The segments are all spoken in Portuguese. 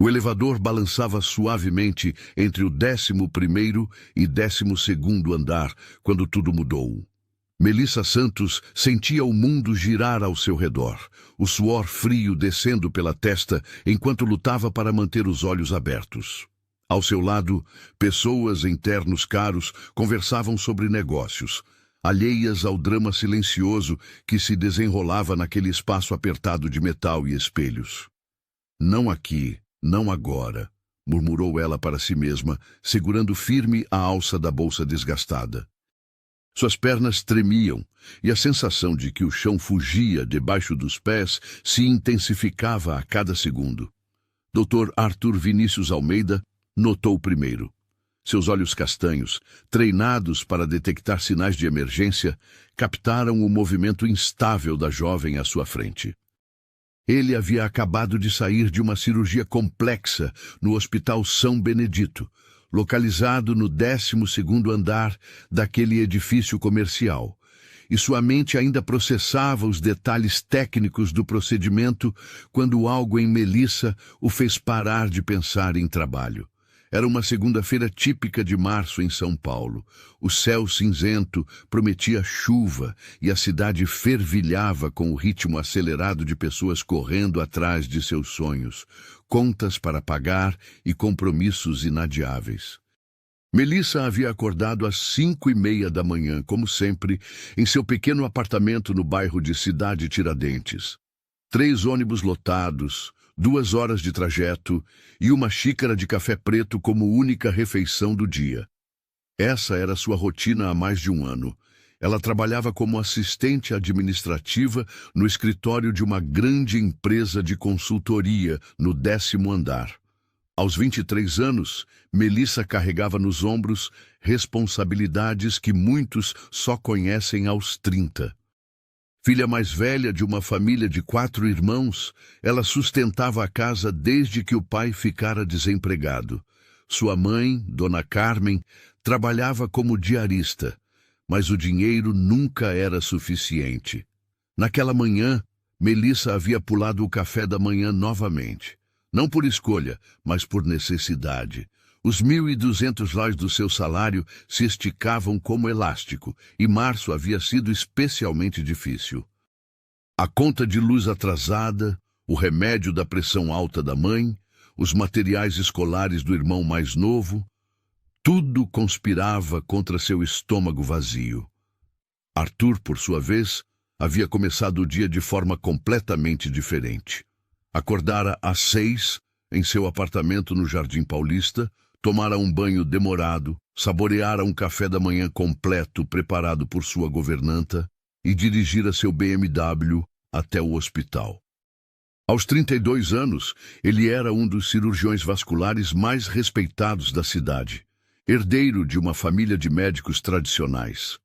O elevador balançava suavemente entre o 11º e 12º andar, quando tudo mudou. Melissa Santos sentia o mundo girar ao seu redor, o suor frio descendo pela testa enquanto lutava para manter os olhos abertos. Ao seu lado, pessoas em ternos caros conversavam sobre negócios, alheias ao drama silencioso que se desenrolava naquele espaço apertado de metal e espelhos. Não aqui, não agora, murmurou ela para si mesma, segurando firme a alça da bolsa desgastada. Suas pernas tremiam e a sensação de que o chão fugia debaixo dos pés se intensificava a cada segundo. Dr. Arthur Vinícius Almeida notou primeiro. Seus olhos castanhos, treinados para detectar sinais de emergência, captaram o movimento instável da jovem à sua frente. Ele havia acabado de sair de uma cirurgia complexa no Hospital São Benedito, localizado no 12º andar daquele edifício comercial, e sua mente ainda processava os detalhes técnicos do procedimento quando algo em Melissa o fez parar de pensar em trabalho. Era uma segunda-feira típica de março em São Paulo. O céu cinzento prometia chuva e a cidade fervilhava com o ritmo acelerado de pessoas correndo atrás de seus sonhos, contas para pagar e compromissos inadiáveis. Melissa havia acordado às 5:30 da manhã, como sempre, em seu pequeno apartamento no bairro de Cidade Tiradentes. 3 ônibus lotados, 2 horas de trajeto e uma xícara de café preto como única refeição do dia. Essa era sua rotina há mais de um ano. Ela trabalhava como assistente administrativa no escritório de uma grande empresa de consultoria no 10º andar. Aos 23 anos, Melissa carregava nos ombros responsabilidades que muitos só conhecem aos 30. Filha mais velha de uma família de 4 irmãos, ela sustentava a casa desde que o pai ficara desempregado. Sua mãe, Dona Carmen, trabalhava como diarista, mas o dinheiro nunca era suficiente. Naquela manhã, Melissa havia pulado o café da manhã novamente. Não por escolha, mas por necessidade. Os R$ 1.200 do seu salário se esticavam como elástico, e março havia sido especialmente difícil. A conta de luz atrasada, o remédio da pressão alta da mãe, os materiais escolares do irmão mais novo, tudo conspirava contra seu estômago vazio. Arthur, por sua vez, havia começado o dia de forma completamente diferente. Acordara às 6, em seu apartamento no Jardim Paulista, tomara um banho demorado, saboreara um café da manhã completo preparado por sua governanta e dirigira seu BMW até o hospital. Aos 32 anos, ele era um dos cirurgiões vasculares mais respeitados da cidade, herdeiro de uma família de médicos tradicionais.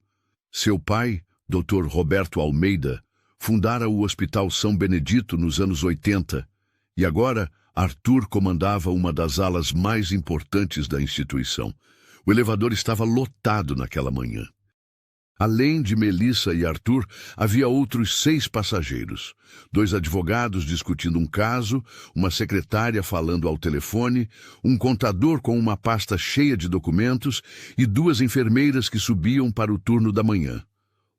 Seu pai, Dr. Roberto Almeida, fundara o Hospital São Benedito nos anos 80, e agora Arthur comandava uma das alas mais importantes da instituição. O elevador estava lotado naquela manhã. Além de Melissa e Arthur, havia outros 6 passageiros. 2 advogados discutindo um caso, uma secretária falando ao telefone, um contador com uma pasta cheia de documentos e 2 enfermeiras que subiam para o turno da manhã.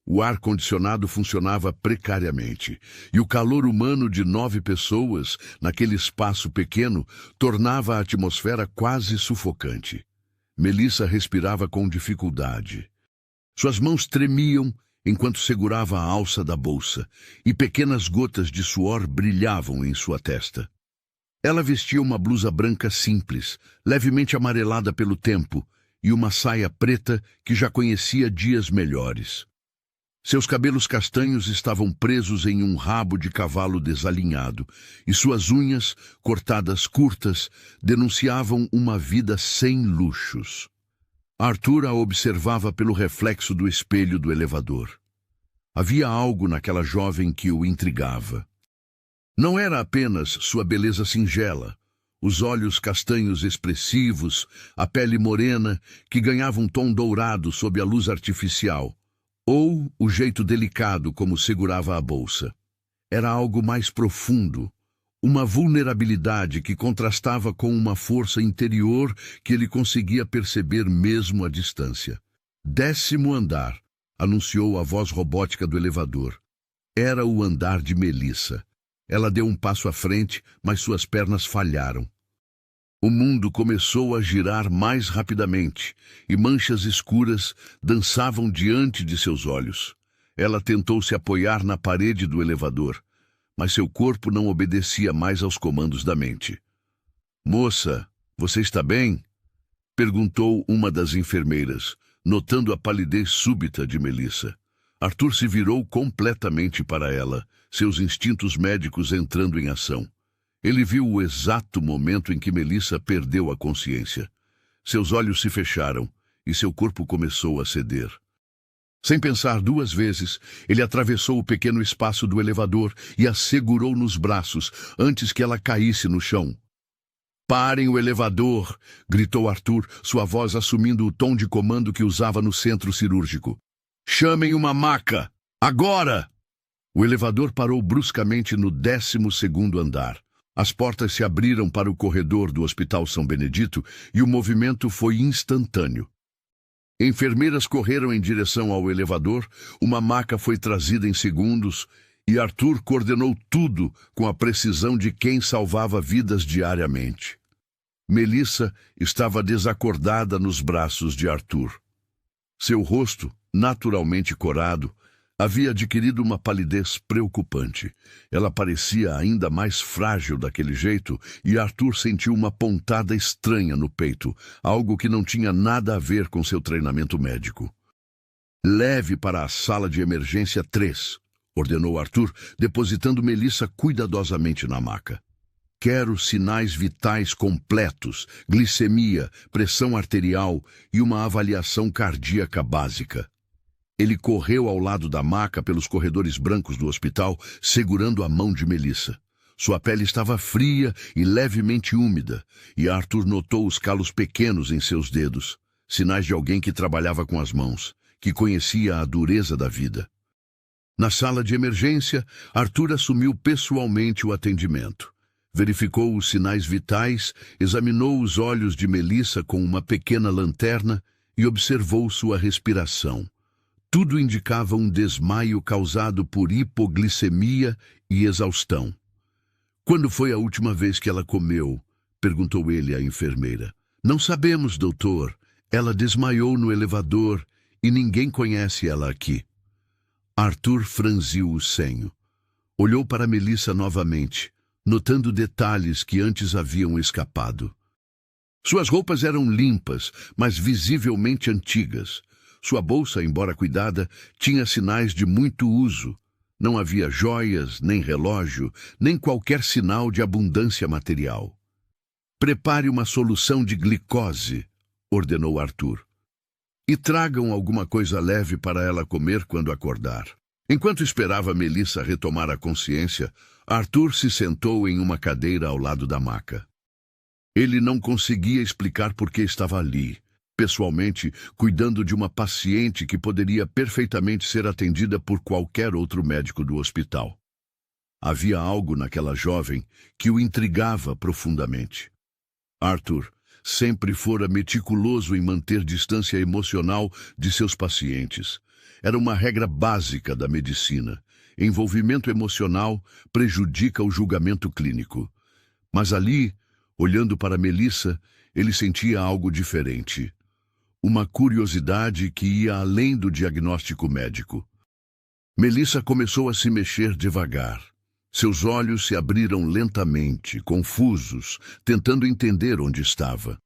O ar-condicionado funcionava precariamente, e o calor humano de 9 pessoas, naquele espaço pequeno, tornava a atmosfera quase sufocante. Melissa respirava com dificuldade. Suas mãos tremiam enquanto segurava a alça da bolsa, e pequenas gotas de suor brilhavam em sua testa. Ela vestia uma blusa branca simples, levemente amarelada pelo tempo, e uma saia preta que já conhecia dias melhores. Seus cabelos castanhos estavam presos em um rabo de cavalo desalinhado, e suas unhas, cortadas curtas, denunciavam uma vida sem luxos. Arthur a observava pelo reflexo do espelho do elevador. Havia algo naquela jovem que o intrigava. Não era apenas sua beleza singela, os olhos castanhos expressivos, a pele morena que ganhava um tom dourado sob a luz artificial, ou o jeito delicado como segurava a bolsa. Era algo mais profundo, uma vulnerabilidade que contrastava com uma força interior que ele conseguia perceber mesmo à distância. 10º andar, anunciou a voz robótica do elevador. Era o andar de Melissa. Ela deu um passo à frente, mas suas pernas falharam. O mundo começou a girar mais rapidamente, e manchas escuras dançavam diante de seus olhos. Ela tentou se apoiar na parede do elevador, mas seu corpo não obedecia mais aos comandos da mente. "Moça, você está bem?" perguntou uma das enfermeiras, notando a palidez súbita de Melissa. Arthur se virou completamente para ela, seus instintos médicos entrando em ação. Ele viu o exato momento em que Melissa perdeu a consciência. Seus olhos se fecharam e seu corpo começou a ceder. Sem pensar 2 vezes, ele atravessou o pequeno espaço do elevador e a segurou nos braços antes que ela caísse no chão. "Parem o elevador!" gritou Arthur, sua voz assumindo o tom de comando que usava no centro cirúrgico. "Chamem uma maca! Agora!" O elevador parou bruscamente no 12º andar. As portas se abriram para o corredor do Hospital São Benedito e o movimento foi instantâneo. Enfermeiras correram em direção ao elevador, uma maca foi trazida em segundos e Arthur coordenou tudo com a precisão de quem salvava vidas diariamente. Melissa estava desacordada nos braços de Arthur. Seu rosto, naturalmente corado, havia adquirido uma palidez preocupante. Ela parecia ainda mais frágil daquele jeito e Arthur sentiu uma pontada estranha no peito, algo que não tinha nada a ver com seu treinamento médico. "Leve para a sala de emergência 3, ordenou Arthur, depositando Melissa cuidadosamente na maca. "Quero sinais vitais completos, glicemia, pressão arterial e uma avaliação cardíaca básica." Ele correu ao lado da maca pelos corredores brancos do hospital, segurando a mão de Melissa. Sua pele estava fria e levemente úmida, e Arthur notou os calos pequenos em seus dedos, sinais de alguém que trabalhava com as mãos, que conhecia a dureza da vida. Na sala de emergência, Arthur assumiu pessoalmente o atendimento. Verificou os sinais vitais, examinou os olhos de Melissa com uma pequena lanterna e observou sua respiração. Tudo indicava um desmaio causado por hipoglicemia e exaustão. "Quando foi a última vez que ela comeu?" perguntou ele à enfermeira. "Não sabemos, doutor. Ela desmaiou no elevador e ninguém conhece ela aqui." Arthur franziu o senho. Olhou para Melissa novamente, notando detalhes que antes haviam escapado. Suas roupas eram limpas, mas visivelmente antigas. Sua bolsa, embora cuidada, tinha sinais de muito uso. Não havia joias, nem relógio, nem qualquer sinal de abundância material. "Prepare uma solução de glicose", ordenou Arthur. "E tragam alguma coisa leve para ela comer quando acordar." Enquanto esperava Melissa retomar a consciência, Arthur se sentou em uma cadeira ao lado da maca. Ele não conseguia explicar por que estava ali, pessoalmente, cuidando de uma paciente que poderia perfeitamente ser atendida por qualquer outro médico do hospital. Havia algo naquela jovem que o intrigava profundamente. Arthur sempre fora meticuloso em manter distância emocional de seus pacientes. Era uma regra básica da medicina. Envolvimento emocional prejudica o julgamento clínico. Mas ali, olhando para Melissa, ele sentia algo diferente. Uma curiosidade que ia além do diagnóstico médico. Melissa começou a se mexer devagar. Seus olhos se abriram lentamente, confusos, tentando entender onde estava.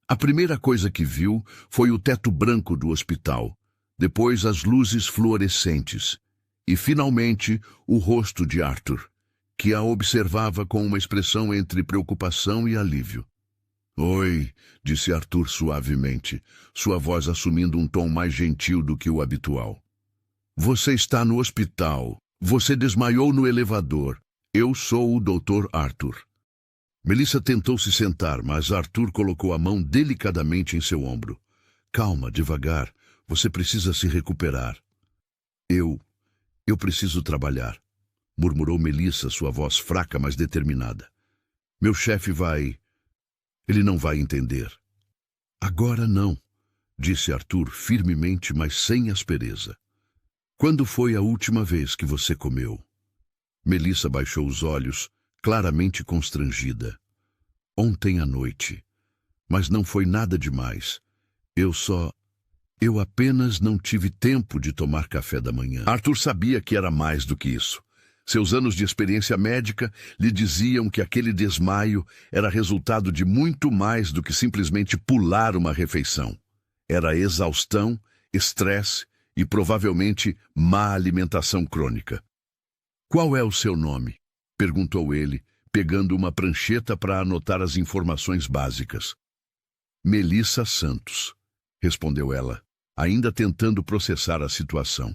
A primeira coisa que viu foi o teto branco do hospital, depois as luzes fluorescentes, e finalmente o rosto de Arthur, que a observava com uma expressão entre preocupação e alívio. "Oi", disse Arthur suavemente, sua voz assumindo um tom mais gentil do que o habitual. "Você está no hospital. Você desmaiou no elevador. Eu sou o Dr. Arthur." Melissa tentou se sentar, mas Arthur colocou a mão delicadamente em seu ombro. "Calma, devagar. Você precisa se recuperar." Eu preciso trabalhar." murmurou Melissa, sua voz fraca, mas determinada. Meu chefe vai... Ele não vai entender. Agora não, disse Arthur firmemente, mas sem aspereza. Quando foi a última vez que você comeu? Melissa baixou os olhos, claramente constrangida. Ontem à noite. Mas não foi nada demais. Eu apenas não tive tempo de tomar café da manhã. Arthur sabia que era mais do que isso. Seus anos de experiência médica lhe diziam que aquele desmaio era resultado de muito mais do que simplesmente pular uma refeição. Era exaustão, estresse e provavelmente má alimentação crônica. Qual é o seu nome? Perguntou ele, pegando uma prancheta para anotar as informações básicas. Melissa Santos, respondeu ela, ainda tentando processar a situação.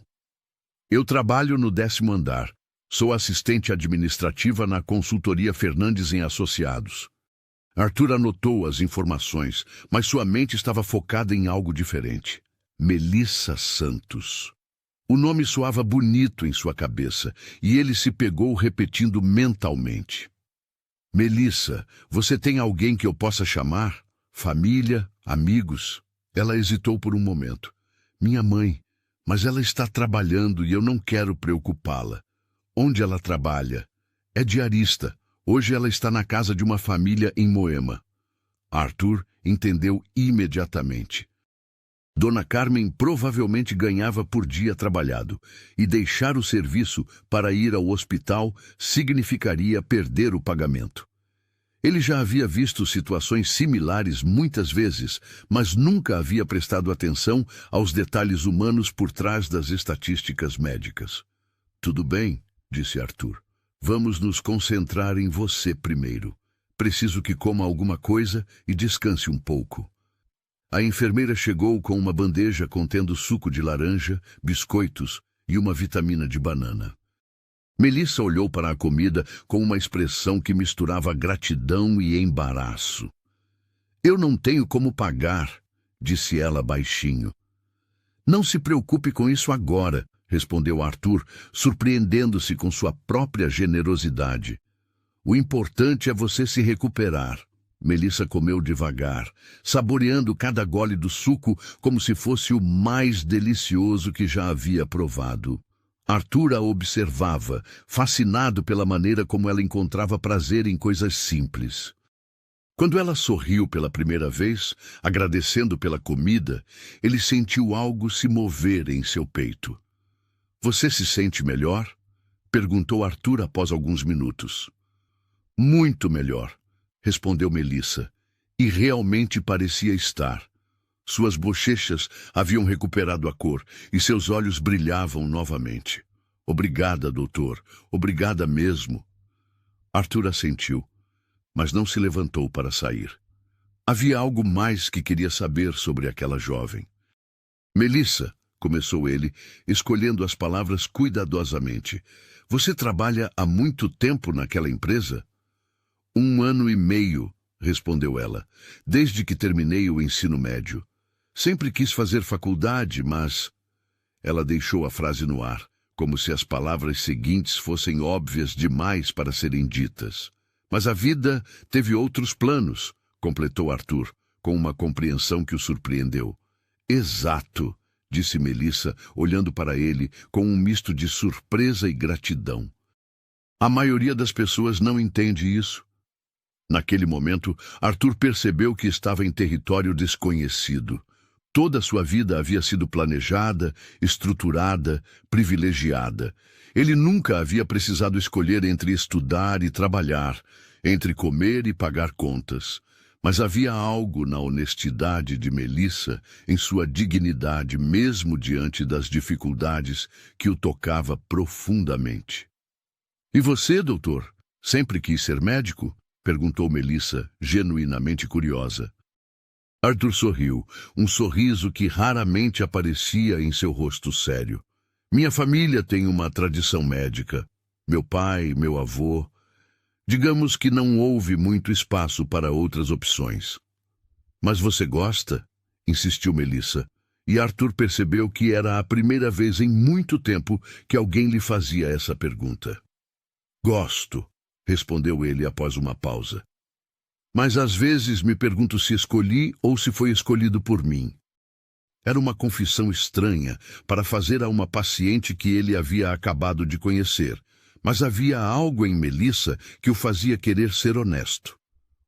Eu trabalho no 10º andar. Sou assistente administrativa na consultoria Fernandes em Associados. Arthur anotou as informações, mas sua mente estava focada em algo diferente. Melissa Santos. O nome soava bonito em sua cabeça, e ele se pegou repetindo mentalmente. Melissa, você tem alguém que eu possa chamar? Família? Amigos? Ela hesitou por um momento. Minha mãe, mas ela está trabalhando e eu não quero preocupá-la. Onde ela trabalha? É diarista. Hoje ela está na casa de uma família em Moema. Arthur entendeu imediatamente. Dona Carmen provavelmente ganhava por dia trabalhado, e deixar o serviço para ir ao hospital significaria perder o pagamento. Ele já havia visto situações similares muitas vezes, mas nunca havia prestado atenção aos detalhes humanos por trás das estatísticas médicas. Tudo bem, disse Arthur. Vamos nos concentrar em você primeiro. Preciso que coma alguma coisa e descanse um pouco. A enfermeira chegou com uma bandeja contendo suco de laranja, biscoitos e uma vitamina de banana. Melissa olhou para a comida com uma expressão que misturava gratidão e embaraço. Eu não tenho como pagar, disse ela baixinho. Não se preocupe com isso agora, respondeu Arthur, surpreendendo-se com sua própria generosidade. O importante é você se recuperar. Melissa comeu devagar, saboreando cada gole do suco como se fosse o mais delicioso que já havia provado. Arthur a observava, fascinado pela maneira como ela encontrava prazer em coisas simples. Quando ela sorriu pela primeira vez, agradecendo pela comida, ele sentiu algo se mover em seu peito. Você se sente melhor? Perguntou Arthur após alguns minutos. Muito melhor, respondeu Melissa, e realmente parecia estar. Suas bochechas haviam recuperado a cor e seus olhos brilhavam novamente. Obrigada, doutor. Obrigada mesmo. Arthur assentiu, mas não se levantou para sair. Havia algo mais que queria saber sobre aquela jovem. Melissa, começou ele, escolhendo as palavras cuidadosamente. Você trabalha há muito tempo naquela empresa? 1 ano e meio, respondeu ela, desde que terminei o ensino médio. Sempre quis fazer faculdade, mas... Ela deixou a frase no ar, como se as palavras seguintes fossem óbvias demais para serem ditas. Mas a vida teve outros planos, completou Arthur, com uma compreensão que o surpreendeu. Exato, disse Melissa, olhando para ele com um misto de surpresa e gratidão. A maioria das pessoas não entende isso. Naquele momento, Arthur percebeu que estava em território desconhecido. Toda sua vida havia sido planejada, estruturada, privilegiada. Ele nunca havia precisado escolher entre estudar e trabalhar, entre comer e pagar contas. Mas havia algo na honestidade de Melissa, em sua dignidade, mesmo diante das dificuldades, que o tocava profundamente. E você, doutor, sempre quis ser médico? Perguntou Melissa, genuinamente curiosa. Arthur sorriu, um sorriso que raramente aparecia em seu rosto sério. Minha família tem uma tradição médica. Meu pai, meu avô... Digamos que não houve muito espaço para outras opções. Mas você gosta? Insistiu Melissa, e Arthur percebeu que era a primeira vez em muito tempo que alguém lhe fazia essa pergunta. Gosto, respondeu ele após uma pausa. Mas às vezes me pergunto se escolhi ou se foi escolhido por mim. Era uma confissão estranha para fazer a uma paciente que ele havia acabado de conhecer, mas havia algo em Melissa que o fazia querer ser honesto.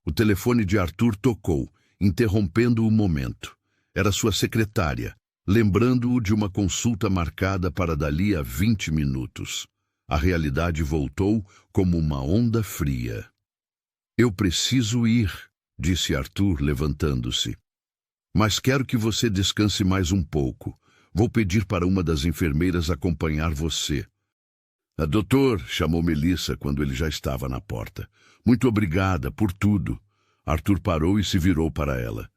O telefone de Arthur tocou, interrompendo o momento. Era sua secretária, lembrando-o de uma consulta marcada para dali a 20 minutos. A realidade voltou como uma onda fria. Eu preciso ir, disse Arthur, levantando-se. Mas quero que você descanse mais um pouco. Vou pedir para uma das enfermeiras acompanhar você. Doutor, chamou Melissa quando ele já estava na porta. Muito obrigada por tudo. Arthur parou e se virou para ela.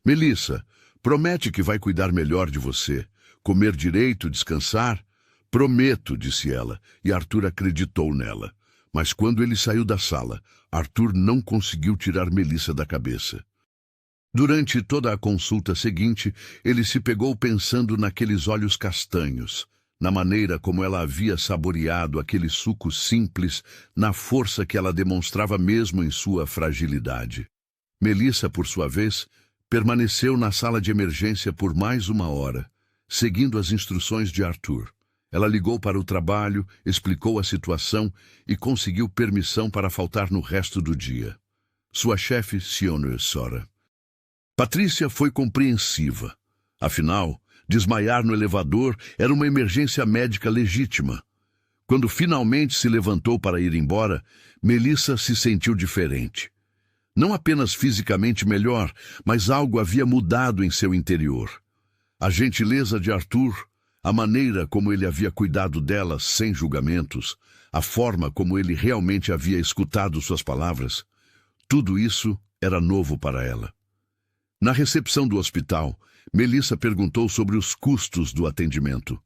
Melissa, promete que vai cuidar melhor de você. Comer direito, descansar? Prometo, disse ela, e Arthur acreditou nela. Mas quando ele saiu da sala, Arthur não conseguiu tirar Melissa da cabeça. Durante toda a consulta seguinte, ele se pegou pensando naqueles olhos castanhos, na maneira como ela havia saboreado aquele suco simples, na força que ela demonstrava mesmo em sua fragilidade. Melissa, por sua vez, permaneceu na sala de emergência por mais uma hora, seguindo as instruções de Arthur. Ela ligou para o trabalho, explicou a situação e conseguiu permissão para faltar no resto do dia. Sua chefe se Sora. Patrícia foi compreensiva. Afinal, desmaiar no elevador era uma emergência médica legítima. Quando finalmente se levantou para ir embora, Melissa se sentiu diferente. Não apenas fisicamente melhor, mas algo havia mudado em seu interior. A gentileza de Arthur, a maneira como ele havia cuidado dela sem julgamentos, a forma como ele realmente havia escutado suas palavras, tudo isso era novo para ela. Na recepção do hospital, Melissa perguntou sobre os custos do atendimento.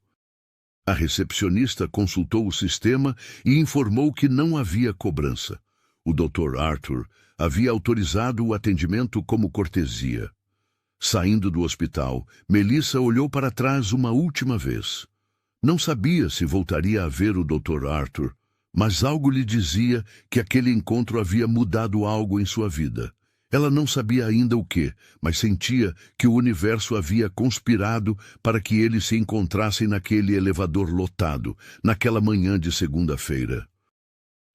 A recepcionista consultou o sistema e informou que não havia cobrança. O Dr. Arthur havia autorizado o atendimento como cortesia. Saindo do hospital, Melissa olhou para trás uma última vez. Não sabia se voltaria a ver o Dr. Arthur, mas algo lhe dizia que aquele encontro havia mudado algo em sua vida. Ela não sabia ainda o que, mas sentia que o universo havia conspirado para que eles se encontrassem naquele elevador lotado, naquela manhã de segunda-feira.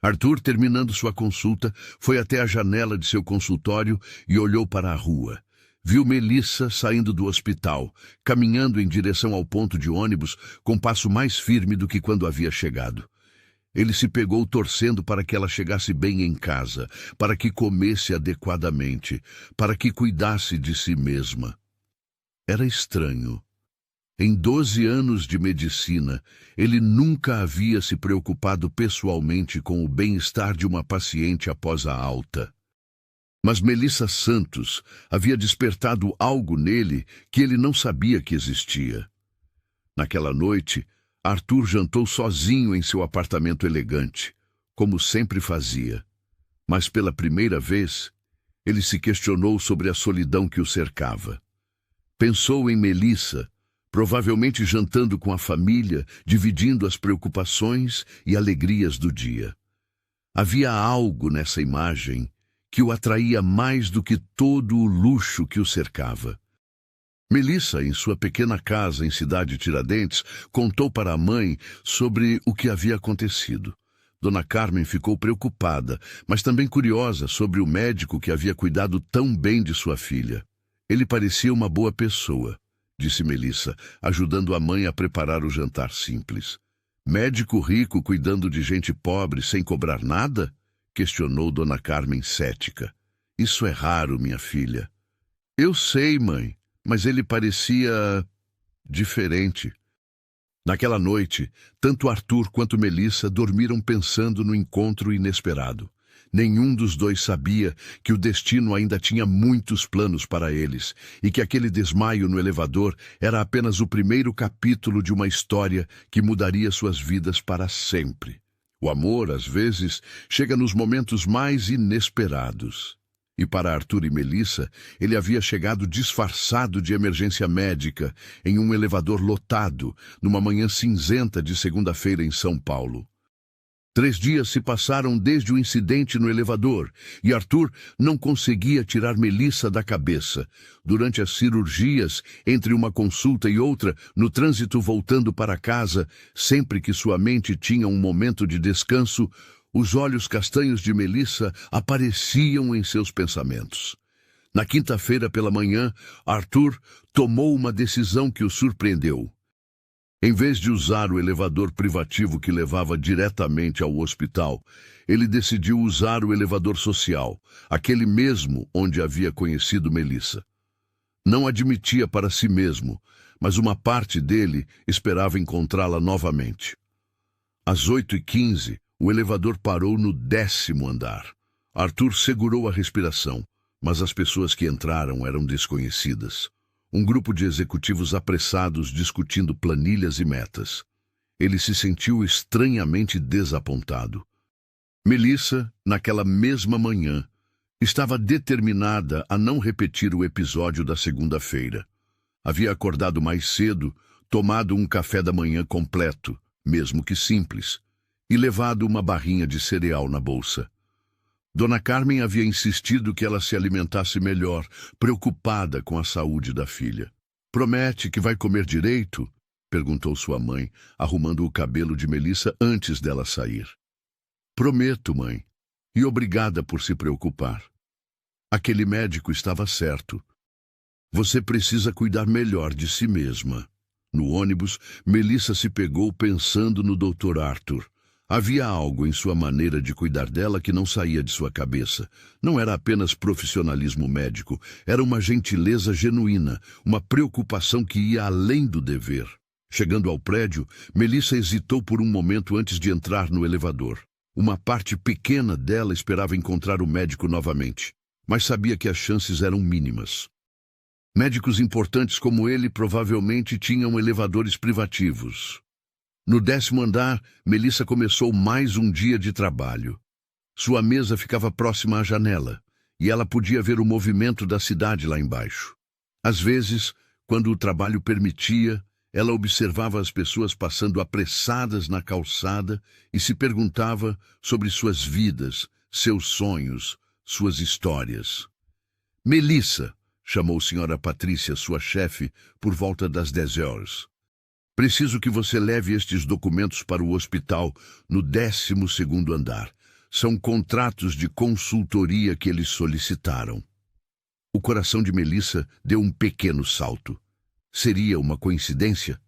Arthur, terminando sua consulta, foi até a janela de seu consultório e olhou para a rua. Viu Melissa saindo do hospital, caminhando em direção ao ponto de ônibus com passo mais firme do que quando havia chegado. Ele se pegou torcendo para que ela chegasse bem em casa, para que comesse adequadamente, para que cuidasse de si mesma. Era estranho. Em 12 anos de medicina, ele nunca havia se preocupado pessoalmente com o bem-estar de uma paciente após a alta. Mas Melissa Santos havia despertado algo nele que ele não sabia que existia. Naquela noite, Arthur jantou sozinho em seu apartamento elegante, como sempre fazia. Mas pela primeira vez, ele se questionou sobre a solidão que o cercava. Pensou em Melissa, provavelmente jantando com a família, dividindo as preocupações e alegrias do dia. Havia algo nessa imagem que o atraía mais do que todo o luxo que o cercava. Melissa, em sua pequena casa em Cidade Tiradentes, contou para a mãe sobre o que havia acontecido. Dona Carmen ficou preocupada, mas também curiosa sobre o médico que havia cuidado tão bem de sua filha. Ele parecia uma boa pessoa, disse Melissa, ajudando a mãe a preparar o jantar simples. Médico rico cuidando de gente pobre sem cobrar nada? Questionou Dona Carmen cética. Isso é raro, minha filha. Eu sei, mãe. Mas ele parecia diferente. Naquela noite, tanto Arthur quanto Melissa dormiram pensando no encontro inesperado. Nenhum dos dois sabia que o destino ainda tinha muitos planos para eles e que aquele desmaio no elevador era apenas o primeiro capítulo de uma história que mudaria suas vidas para sempre. O amor, às vezes, chega nos momentos mais inesperados. E para Arthur e Melissa, ele havia chegado disfarçado de emergência médica, em um elevador lotado, numa manhã cinzenta de segunda-feira em São Paulo. 3 dias se passaram desde o incidente no elevador, e Arthur não conseguia tirar Melissa da cabeça. Durante as cirurgias, entre uma consulta e outra, no trânsito voltando para casa, sempre que sua mente tinha um momento de descanso, os olhos castanhos de Melissa apareciam em seus pensamentos. Na quinta-feira pela manhã, Arthur tomou uma decisão que o surpreendeu. Em vez de usar o elevador privativo que levava diretamente ao hospital, ele decidiu usar o elevador social, aquele mesmo onde havia conhecido Melissa. Não admitia para si mesmo, mas uma parte dele esperava encontrá-la novamente. Às 8h15, o elevador parou no 10º andar. Arthur segurou a respiração, mas as pessoas que entraram eram desconhecidas. Um grupo de executivos apressados discutindo planilhas e metas. Ele se sentiu estranhamente desapontado. Melissa, naquela mesma manhã, estava determinada a não repetir o episódio da segunda-feira. Havia acordado mais cedo, tomado um café da manhã completo, mesmo que simples, e levado uma barrinha de cereal na bolsa. Dona Carmen havia insistido que ela se alimentasse melhor, preocupada com a saúde da filha. "Promete que vai comer direito?" perguntou sua mãe, arrumando o cabelo de Melissa antes dela sair. "Prometo, mãe. E obrigada por se preocupar. Aquele médico estava certo. Você precisa cuidar melhor de si mesma." No ônibus, Melissa se pegou pensando no Dr. Arthur. Havia algo em sua maneira de cuidar dela que não saía de sua cabeça. Não era apenas profissionalismo médico, era uma gentileza genuína, uma preocupação que ia além do dever. Chegando ao prédio, Melissa hesitou por um momento antes de entrar no elevador. Uma parte pequena dela esperava encontrar o médico novamente, mas sabia que as chances eram mínimas. Médicos importantes como ele provavelmente tinham elevadores privativos. No 10º andar, Melissa começou mais um dia de trabalho. Sua mesa ficava próxima à janela, e ela podia ver o movimento da cidade lá embaixo. Às vezes, quando o trabalho permitia, ela observava as pessoas passando apressadas na calçada e se perguntava sobre suas vidas, seus sonhos, suas histórias. "Melissa", chamou Sra. Patrícia, sua chefe, por volta das 10 horas. "Preciso que você leve estes documentos para o hospital no 12º andar. São contratos de consultoria que eles solicitaram." O coração de Melissa deu um pequeno salto. Seria uma coincidência?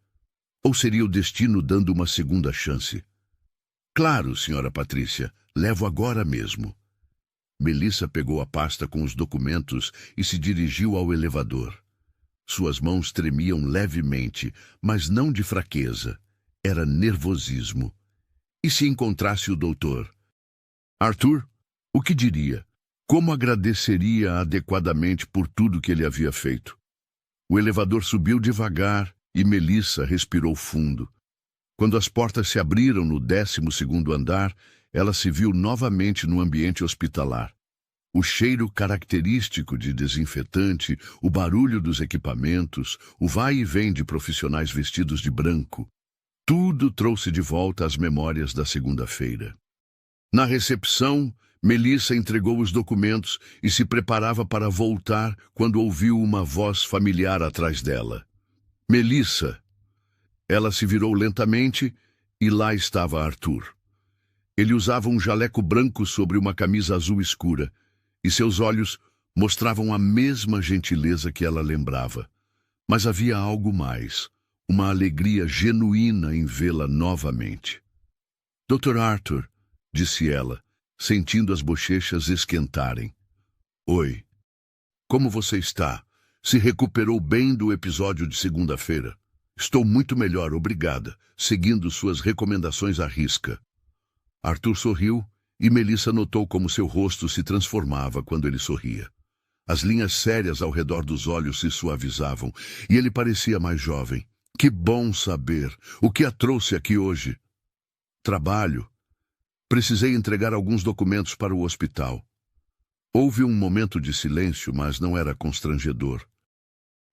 Ou seria o destino dando uma segunda chance? "Claro, Sra. Patrícia, levo agora mesmo." Melissa pegou a pasta com os documentos e se dirigiu ao elevador. Suas mãos tremiam levemente, mas não de fraqueza. Era nervosismo. E se encontrasse o doutor? Arthur, o que diria? Como agradeceria adequadamente por tudo que ele havia feito? O elevador subiu devagar e Melissa respirou fundo. Quando as portas se abriram no 12º andar, ela se viu novamente no ambiente hospitalar. O cheiro característico de desinfetante, o barulho dos equipamentos, o vai e vem de profissionais vestidos de branco. Tudo trouxe de volta as memórias da segunda-feira. Na recepção, Melissa entregou os documentos e se preparava para voltar quando ouviu uma voz familiar atrás dela. "Melissa!" Ela se virou lentamente e lá estava Arthur. Ele usava um jaleco branco sobre uma camisa azul escura, e seus olhos mostravam a mesma gentileza que ela lembrava. Mas havia algo mais, uma alegria genuína em vê-la novamente. "Dr. Arthur", disse ela, sentindo as bochechas esquentarem. "Oi. Como você está? Se recuperou bem do episódio de segunda-feira?" "Estou muito melhor, obrigada, seguindo suas recomendações à risca." Arthur sorriu e Melissa notou como seu rosto se transformava quando ele sorria. As linhas sérias ao redor dos olhos se suavizavam e ele parecia mais jovem. "Que bom saber. O que a trouxe aqui hoje?" "Trabalho. Precisei entregar alguns documentos para o hospital." Houve um momento de silêncio, mas não era constrangedor.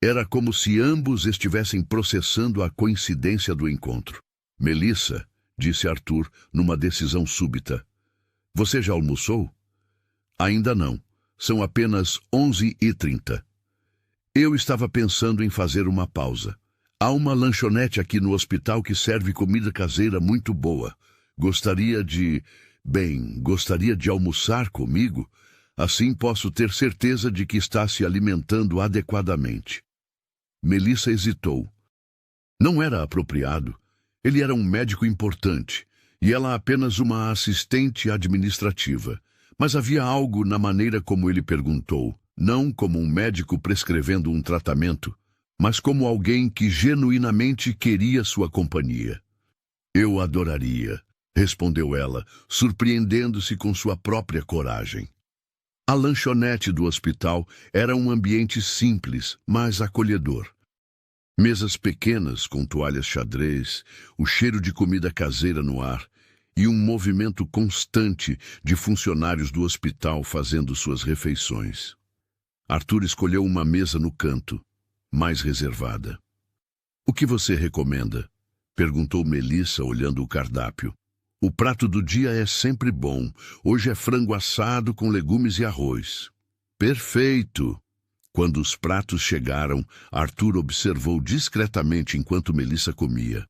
Era como se ambos estivessem processando a coincidência do encontro. "Melissa", disse Arthur, numa decisão súbita. Você já almoçou? Ainda não. São apenas 11h30. Eu estava pensando em fazer uma pausa. Há uma lanchonete aqui no hospital que serve comida caseira muito boa. Gostaria de almoçar comigo? Assim posso ter certeza de que está se alimentando adequadamente. Melissa hesitou. Não era apropriado. Ele era um médico importante, e ela apenas uma assistente administrativa. Mas havia algo na maneira como ele perguntou, não como um médico prescrevendo um tratamento, mas como alguém que genuinamente queria sua companhia. Eu adoraria, respondeu ela, surpreendendo-se com sua própria coragem. A lanchonete do hospital era um ambiente simples, mas acolhedor. Mesas pequenas com toalhas xadrez, o cheiro de comida caseira no ar e um movimento constante de funcionários do hospital fazendo suas refeições. Arthur escolheu uma mesa no canto, mais reservada. O que você recomenda? Perguntou Melissa, olhando o cardápio. O prato do dia é sempre bom. Hoje é frango assado com legumes e arroz. Perfeito! Quando os pratos chegaram, Arthur observou discretamente enquanto Melissa comia.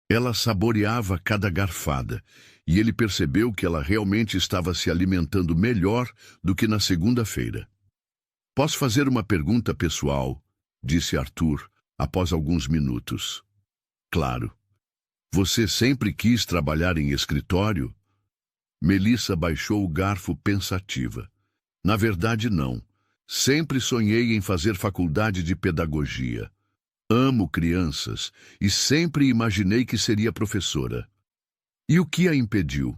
Ela saboreava cada garfada, e ele percebeu que ela realmente estava se alimentando melhor do que na segunda-feira. Posso fazer uma pergunta pessoal? Disse Arthur, após alguns minutos. Claro. Você sempre quis trabalhar em escritório? Melissa baixou o garfo pensativa. Na verdade, não. Sempre sonhei em fazer faculdade de pedagogia. Amo crianças e sempre imaginei que seria professora. E o que a impediu?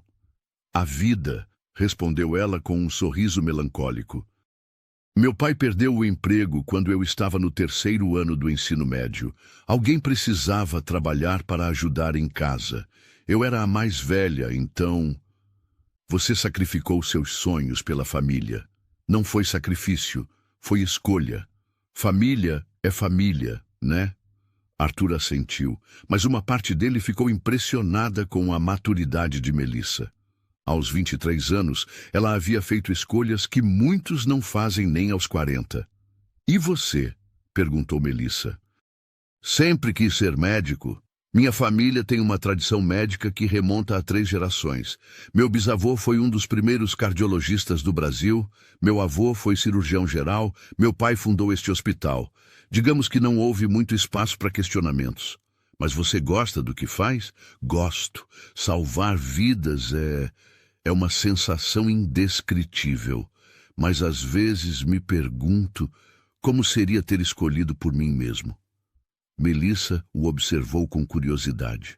A vida, respondeu ela com um sorriso melancólico. Meu pai perdeu o emprego quando eu estava no 3º ano do ensino médio. Alguém precisava trabalhar para ajudar em casa. Eu era a mais velha, então... Você sacrificou seus sonhos pela família. Não foi sacrifício, foi escolha. Família é família, né? Arthur assentiu, mas uma parte dele ficou impressionada com a maturidade de Melissa. Aos 23 anos, ela havia feito escolhas que muitos não fazem nem aos 40. E você? Perguntou Melissa. Sempre quis ser médico. Minha família tem uma tradição médica que remonta a 3 gerações. Meu bisavô foi um dos primeiros cardiologistas do Brasil, meu avô foi cirurgião geral, meu pai fundou este hospital. Digamos que não houve muito espaço para questionamentos. Mas você gosta do que faz? Gosto. Salvar vidas é uma sensação indescritível. Mas às vezes me pergunto como seria ter escolhido por mim mesmo. Melissa o observou com curiosidade.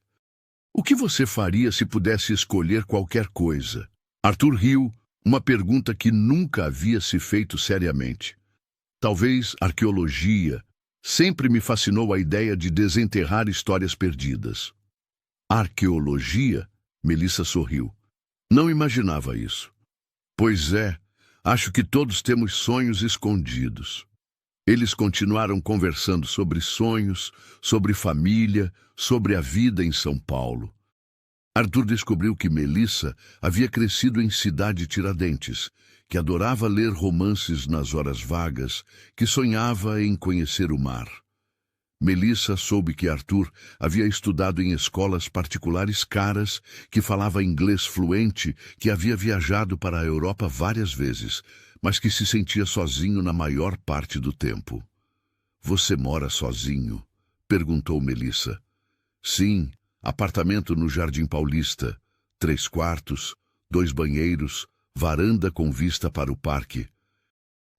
O que você faria se pudesse escolher qualquer coisa? Arthur riu, uma pergunta que nunca havia se feito seriamente. Talvez arqueologia. Sempre me fascinou a ideia de desenterrar histórias perdidas. Arqueologia? Melissa sorriu. Não imaginava isso. Pois é, acho que todos temos sonhos escondidos. Eles continuaram conversando sobre sonhos, sobre família, sobre a vida em São Paulo. Arthur descobriu que Melissa havia crescido em Cidade Tiradentes, que adorava ler romances nas horas vagas, que sonhava em conhecer o mar. Melissa soube que Arthur havia estudado em escolas particulares caras, que falava inglês fluente, que havia viajado para a Europa várias vezes, mas que se sentia sozinho na maior parte do tempo. Você mora sozinho? Perguntou Melissa. Sim, apartamento no Jardim Paulista, 3 quartos, 2 banheiros, varanda com vista para o parque.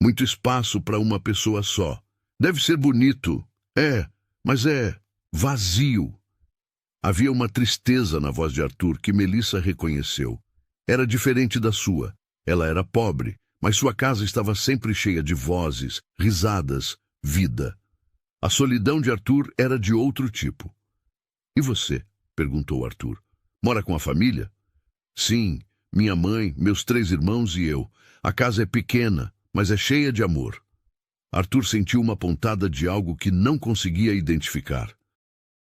Muito espaço para uma pessoa só. Deve ser bonito. Mas é vazio. Havia uma tristeza na voz de Arthur que Melissa reconheceu. Era diferente da sua. Ela era pobre, mas sua casa estava sempre cheia de vozes, risadas, vida. A solidão de Arthur era de outro tipo. E você? Perguntou Arthur. Mora com a família? Sim, minha mãe, meus 3 irmãos e eu. A casa é pequena, mas é cheia de amor. Arthur sentiu uma pontada de algo que não conseguia identificar.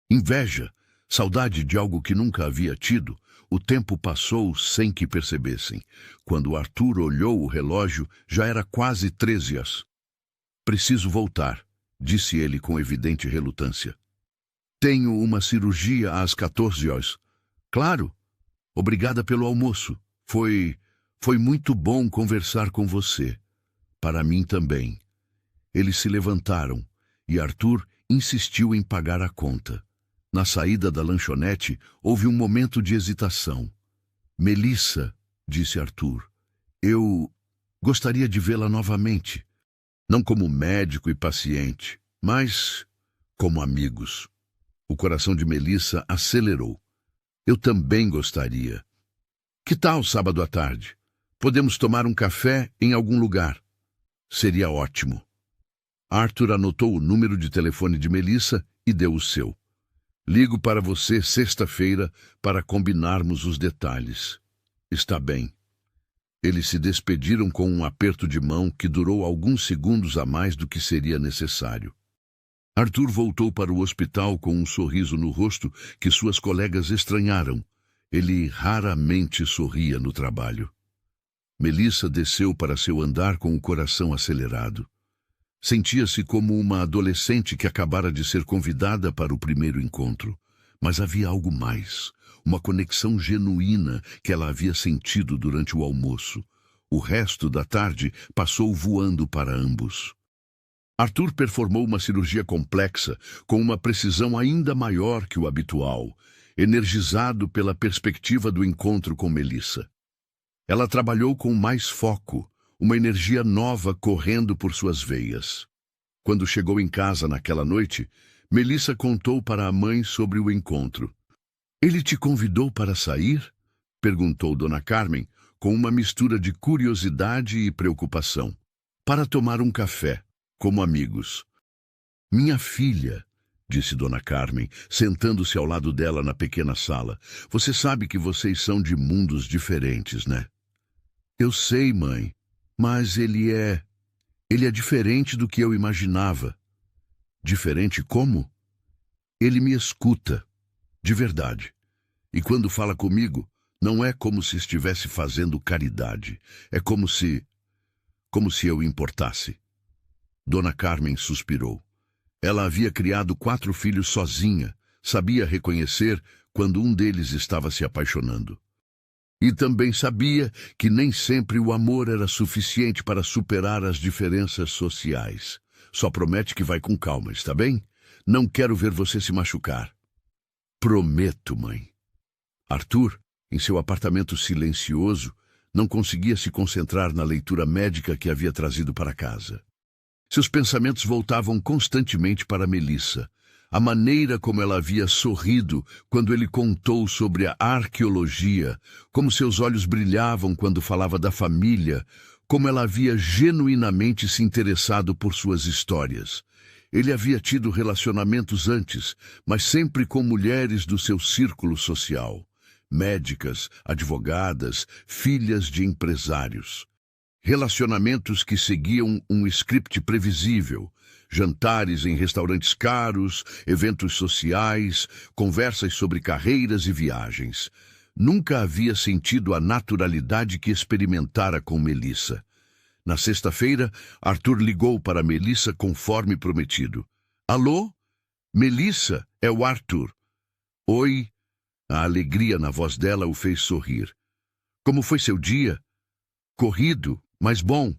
Inveja. Saudade de algo que nunca havia tido. O tempo passou sem que percebessem. Quando Arthur olhou o relógio, já era quase 13 horas. Preciso voltar, disse ele com evidente relutância. Tenho uma cirurgia às 14 horas. Claro. Obrigada pelo almoço. Foi muito bom conversar com você. Para mim também. Eles se levantaram e Arthur insistiu em pagar a conta. Na saída da lanchonete, houve um momento de hesitação. Melissa, disse Arthur, eu gostaria de vê-la novamente. Não como médico e paciente, mas como amigos. O coração de Melissa acelerou. Eu também gostaria. Que tal sábado à tarde? Podemos tomar um café em algum lugar. Seria ótimo. Arthur anotou o número de telefone de Melissa e deu o seu. Ligo para você sexta-feira para combinarmos os detalhes. Está bem. Eles se despediram com um aperto de mão que durou alguns segundos a mais do que seria necessário. Arthur voltou para o hospital com um sorriso no rosto que suas colegas estranharam. Ele raramente sorria no trabalho. Melissa desceu para seu andar com o coração acelerado. Sentia-se como uma adolescente que acabara de ser convidada para o primeiro encontro. Mas havia algo mais, uma conexão genuína que ela havia sentido durante o almoço. O resto da tarde passou voando para ambos. Arthur performou uma cirurgia complexa, com uma precisão ainda maior que o habitual, energizado pela perspectiva do encontro com Melissa. Ela trabalhou com mais foco, uma energia nova correndo por suas veias. Quando chegou em casa naquela noite, Melissa contou para a mãe sobre o encontro. Ele te convidou para sair? Perguntou Dona Carmen, com uma mistura de curiosidade e preocupação. Para tomar um café, como amigos. Minha filha, disse Dona Carmen, sentando-se ao lado dela na pequena sala. Você sabe que vocês são de mundos diferentes, né? Eu sei, mãe. Mas ele é diferente do que eu imaginava. Diferente como? Ele me escuta, de verdade. E quando fala comigo, não é como se estivesse fazendo caridade. É como se eu importasse. Dona Carmen suspirou. Ela havia criado 4 filhos sozinha, sabia reconhecer quando um deles estava se apaixonando. E também sabia que nem sempre o amor era suficiente para superar as diferenças sociais. Só promete que vai com calma, está bem? Não quero ver você se machucar. Prometo, mãe. Arthur, em seu apartamento silencioso, não conseguia se concentrar na leitura médica que havia trazido para casa. Seus pensamentos voltavam constantemente para Melissa. A maneira como ela havia sorrido quando ele contou sobre a arqueologia, como seus olhos brilhavam quando falava da família, como ela havia genuinamente se interessado por suas histórias. Ele havia tido relacionamentos antes, mas sempre com mulheres do seu círculo social. Médicas, advogadas, filhas de empresários. Relacionamentos que seguiam um script previsível. Jantares em restaurantes caros, eventos sociais, conversas sobre carreiras e viagens. Nunca havia sentido a naturalidade que experimentara com Melissa. Na sexta-feira, Arthur ligou para Melissa conforme prometido. Alô? Melissa, é o Arthur. Oi. A alegria na voz dela o fez sorrir. Como foi seu dia? Corrido, mas bom.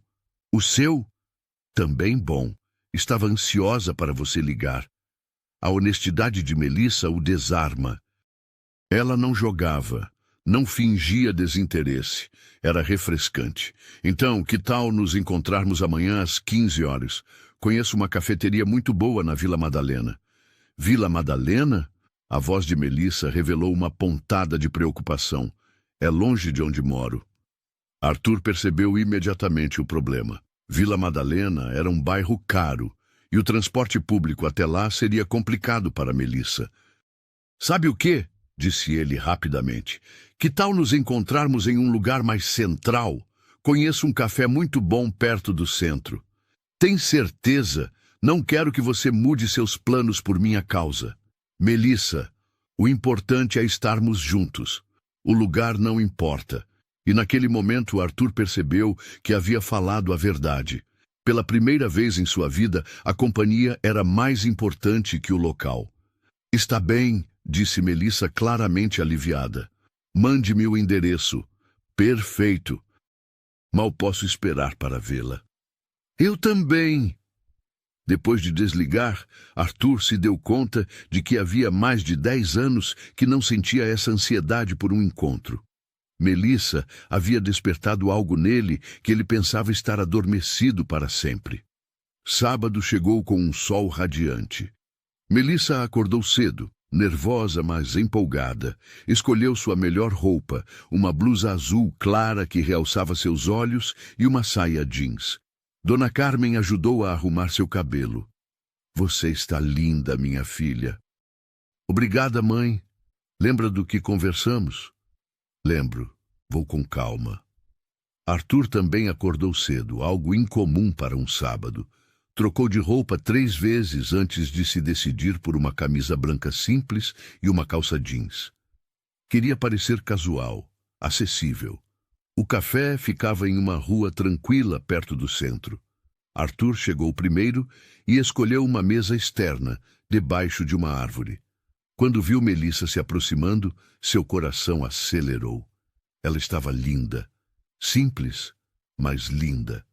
O seu? Também bom. Estava ansiosa para você ligar. A honestidade de Melissa o desarma. Ela não jogava, não fingia desinteresse. Era refrescante. Então, que tal nos encontrarmos amanhã às 15 horas? Conheço uma cafeteria muito boa na Vila Madalena. Vila Madalena? A voz de Melissa revelou uma pontada de preocupação. É longe de onde moro. Arthur percebeu imediatamente o problema. Vila Madalena era um bairro caro, e o transporte público até lá seria complicado para Melissa. Sabe o quê? Disse ele rapidamente. Que tal nos encontrarmos em um lugar mais central? Conheço um café muito bom perto do centro. Tem certeza? Não quero que você mude seus planos por minha causa. Melissa, O importante é estarmos juntos. O lugar não importa. E naquele momento Arthur percebeu que havia falado a verdade. Pela primeira vez em sua vida, a companhia era mais importante que o local. Está bem, disse Melissa claramente aliviada. Mande-me o endereço. Perfeito. Mal posso esperar para vê-la. Eu também. Depois de desligar, Arthur se deu conta de que havia mais de 10 anos que não sentia essa ansiedade por um encontro. Melissa havia despertado algo nele que ele pensava estar adormecido para sempre. Sábado chegou com um sol radiante. Melissa acordou cedo, nervosa, mas empolgada. Escolheu sua melhor roupa, uma blusa azul clara que realçava seus olhos e uma saia jeans. Dona Carmen ajudou a arrumar seu cabelo. Você está linda, minha filha. Obrigada, mãe. Lembra do que conversamos? Lembro. Vou com calma. Arthur também acordou cedo, algo incomum para um sábado. Trocou de roupa 3 vezes antes de se decidir por uma camisa branca simples e uma calça jeans. Queria parecer casual, acessível. O café ficava em uma rua tranquila perto do centro. Arthur chegou primeiro e escolheu uma mesa externa, debaixo de uma árvore. Quando viu Melissa se aproximando, seu coração acelerou. Ela estava linda. Simples, mas linda.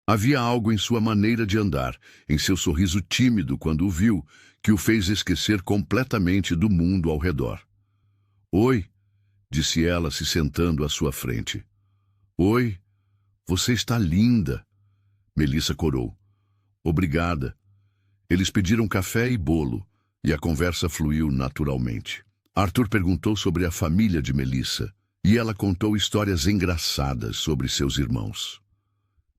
Havia algo em sua maneira de andar, em seu sorriso tímido quando o viu, que o fez esquecer completamente do mundo ao redor. Oi, disse ela se sentando à sua frente. Oi, você está linda. Melissa corou. Obrigada. Eles pediram café e bolo, e a conversa fluiu naturalmente. Arthur perguntou sobre a família de Melissa, e ela contou histórias engraçadas sobre seus irmãos.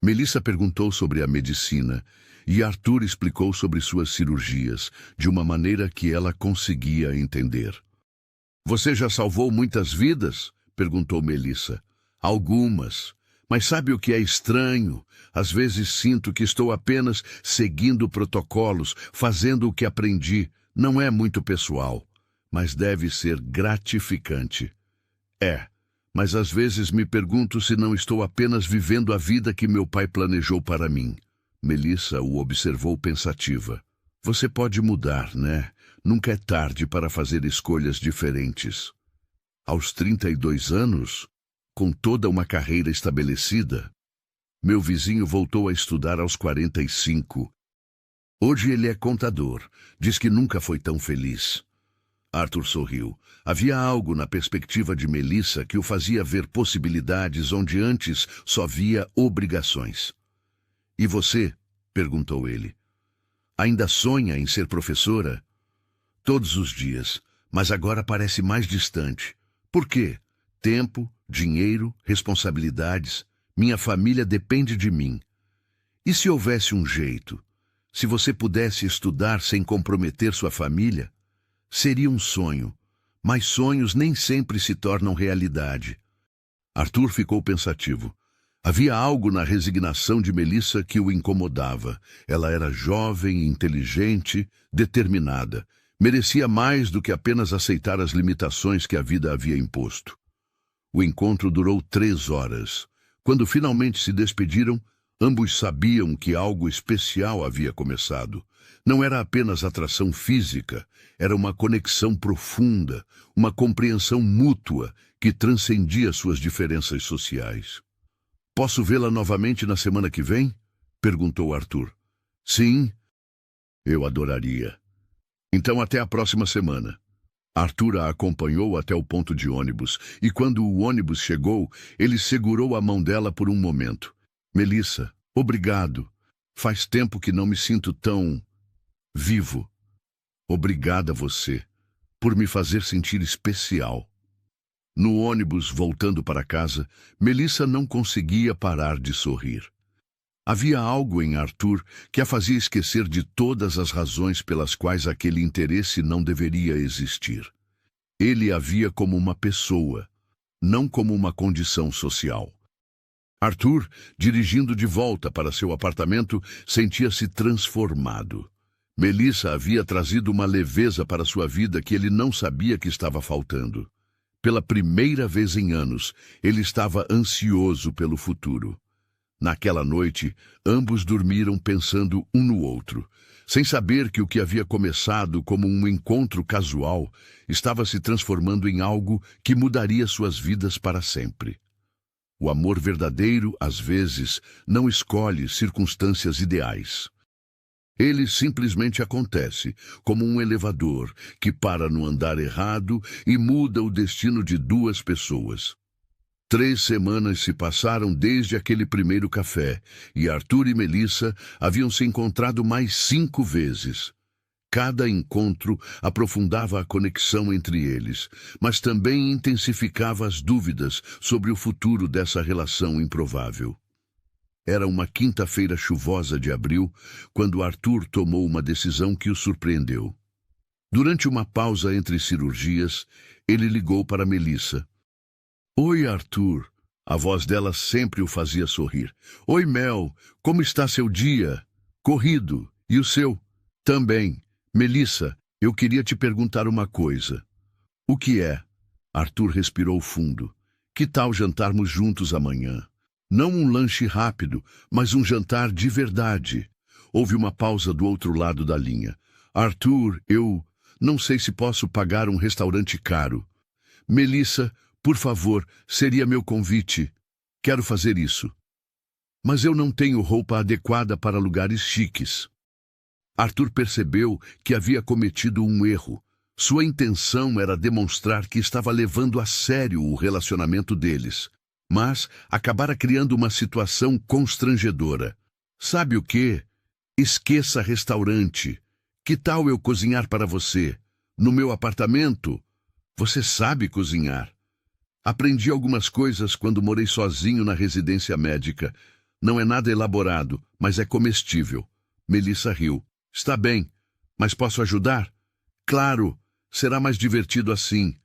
Melissa perguntou sobre a medicina, e Arthur explicou sobre suas cirurgias, de uma maneira que ela conseguia entender. Você já salvou muitas vidas? Perguntou Melissa. Algumas. Mas sabe o que é estranho? Às vezes sinto que estou apenas seguindo protocolos, fazendo o que aprendi. Não é muito pessoal, mas deve ser gratificante. É, mas às vezes me pergunto se não estou apenas vivendo a vida que meu pai planejou para mim. Melissa o observou pensativa. Você pode mudar, né? Nunca é tarde para fazer escolhas diferentes. Aos 32 anos, com toda uma carreira estabelecida, meu vizinho voltou a estudar aos 45. Hoje ele é contador. Diz que nunca foi tão feliz. Arthur sorriu. Havia algo na perspectiva de Melissa que o fazia ver possibilidades onde antes só via obrigações. E você? Perguntou ele. Ainda sonha em ser professora? Todos os dias, mas agora parece mais distante. Por quê? Tempo, dinheiro, responsabilidades. Minha família depende de mim. E se houvesse um jeito? Se você pudesse estudar sem comprometer sua família? Seria um sonho, mas sonhos nem sempre se tornam realidade. Arthur ficou pensativo. Havia algo na resignação de Melissa que o incomodava. Ela era jovem, inteligente, determinada. Merecia mais do que apenas aceitar as limitações que a vida havia imposto. O encontro durou 3 horas. Quando finalmente se despediram, ambos sabiam que algo especial havia começado. Não era apenas atração física, era uma conexão profunda, uma compreensão mútua que transcendia suas diferenças sociais. Posso vê-la novamente na semana que vem? Perguntou Arthur. Sim, eu adoraria. Então até a próxima semana. Arthur a acompanhou até o ponto de ônibus, e quando o ônibus chegou, ele segurou a mão dela por um momento. Melissa, obrigado. Faz tempo que não me sinto tão vivo. Obrigada a você por me fazer sentir especial. No ônibus, voltando para casa, Melissa não conseguia parar de sorrir. Havia algo em Arthur que a fazia esquecer de todas as razões pelas quais aquele interesse não deveria existir. Ele a via como uma pessoa, não como uma condição social. Arthur, dirigindo de volta para seu apartamento, sentia-se transformado. Melissa havia trazido uma leveza para sua vida que ele não sabia que estava faltando. Pela primeira vez em anos, ele estava ansioso pelo futuro. Naquela noite, ambos dormiram pensando um no outro, sem saber que o que havia começado como um encontro casual estava se transformando em algo que mudaria suas vidas para sempre. O amor verdadeiro, às vezes, não escolhe circunstâncias ideais. Ele simplesmente acontece, como um elevador que para no andar errado e muda o destino de duas pessoas. 3 semanas se passaram desde aquele primeiro café, e Arthur e Melissa haviam se encontrado mais 5 vezes. Cada encontro aprofundava a conexão entre eles, mas também intensificava as dúvidas sobre o futuro dessa relação improvável. Era uma quinta-feira chuvosa de abril, quando Arthur tomou uma decisão que o surpreendeu. Durante uma pausa entre cirurgias, ele ligou para Melissa. Oi, Arthur. A voz dela sempre o fazia sorrir. Oi, Mel. Como está seu dia? Corrido. E o seu? Também. Melissa, eu queria te perguntar uma coisa. O que é? Arthur respirou fundo. Que tal jantarmos juntos amanhã? Não um lanche rápido, mas um jantar de verdade. Houve uma pausa do outro lado da linha. Arthur, eu não sei se posso pagar um restaurante caro. Melissa, por favor, seria meu convite. Quero fazer isso. Mas eu não tenho roupa adequada para lugares chiques. Arthur percebeu que havia cometido um erro. Sua intenção era demonstrar que estava levando a sério o relacionamento deles. Mas acabara criando uma situação constrangedora. Sabe o quê? Esqueça restaurante. Que tal eu cozinhar para você? No meu apartamento? Você sabe cozinhar. Aprendi algumas coisas quando morei sozinho na residência médica. Não é nada elaborado, mas é comestível. Melissa riu. Está bem, mas posso ajudar? Claro, será mais divertido assim.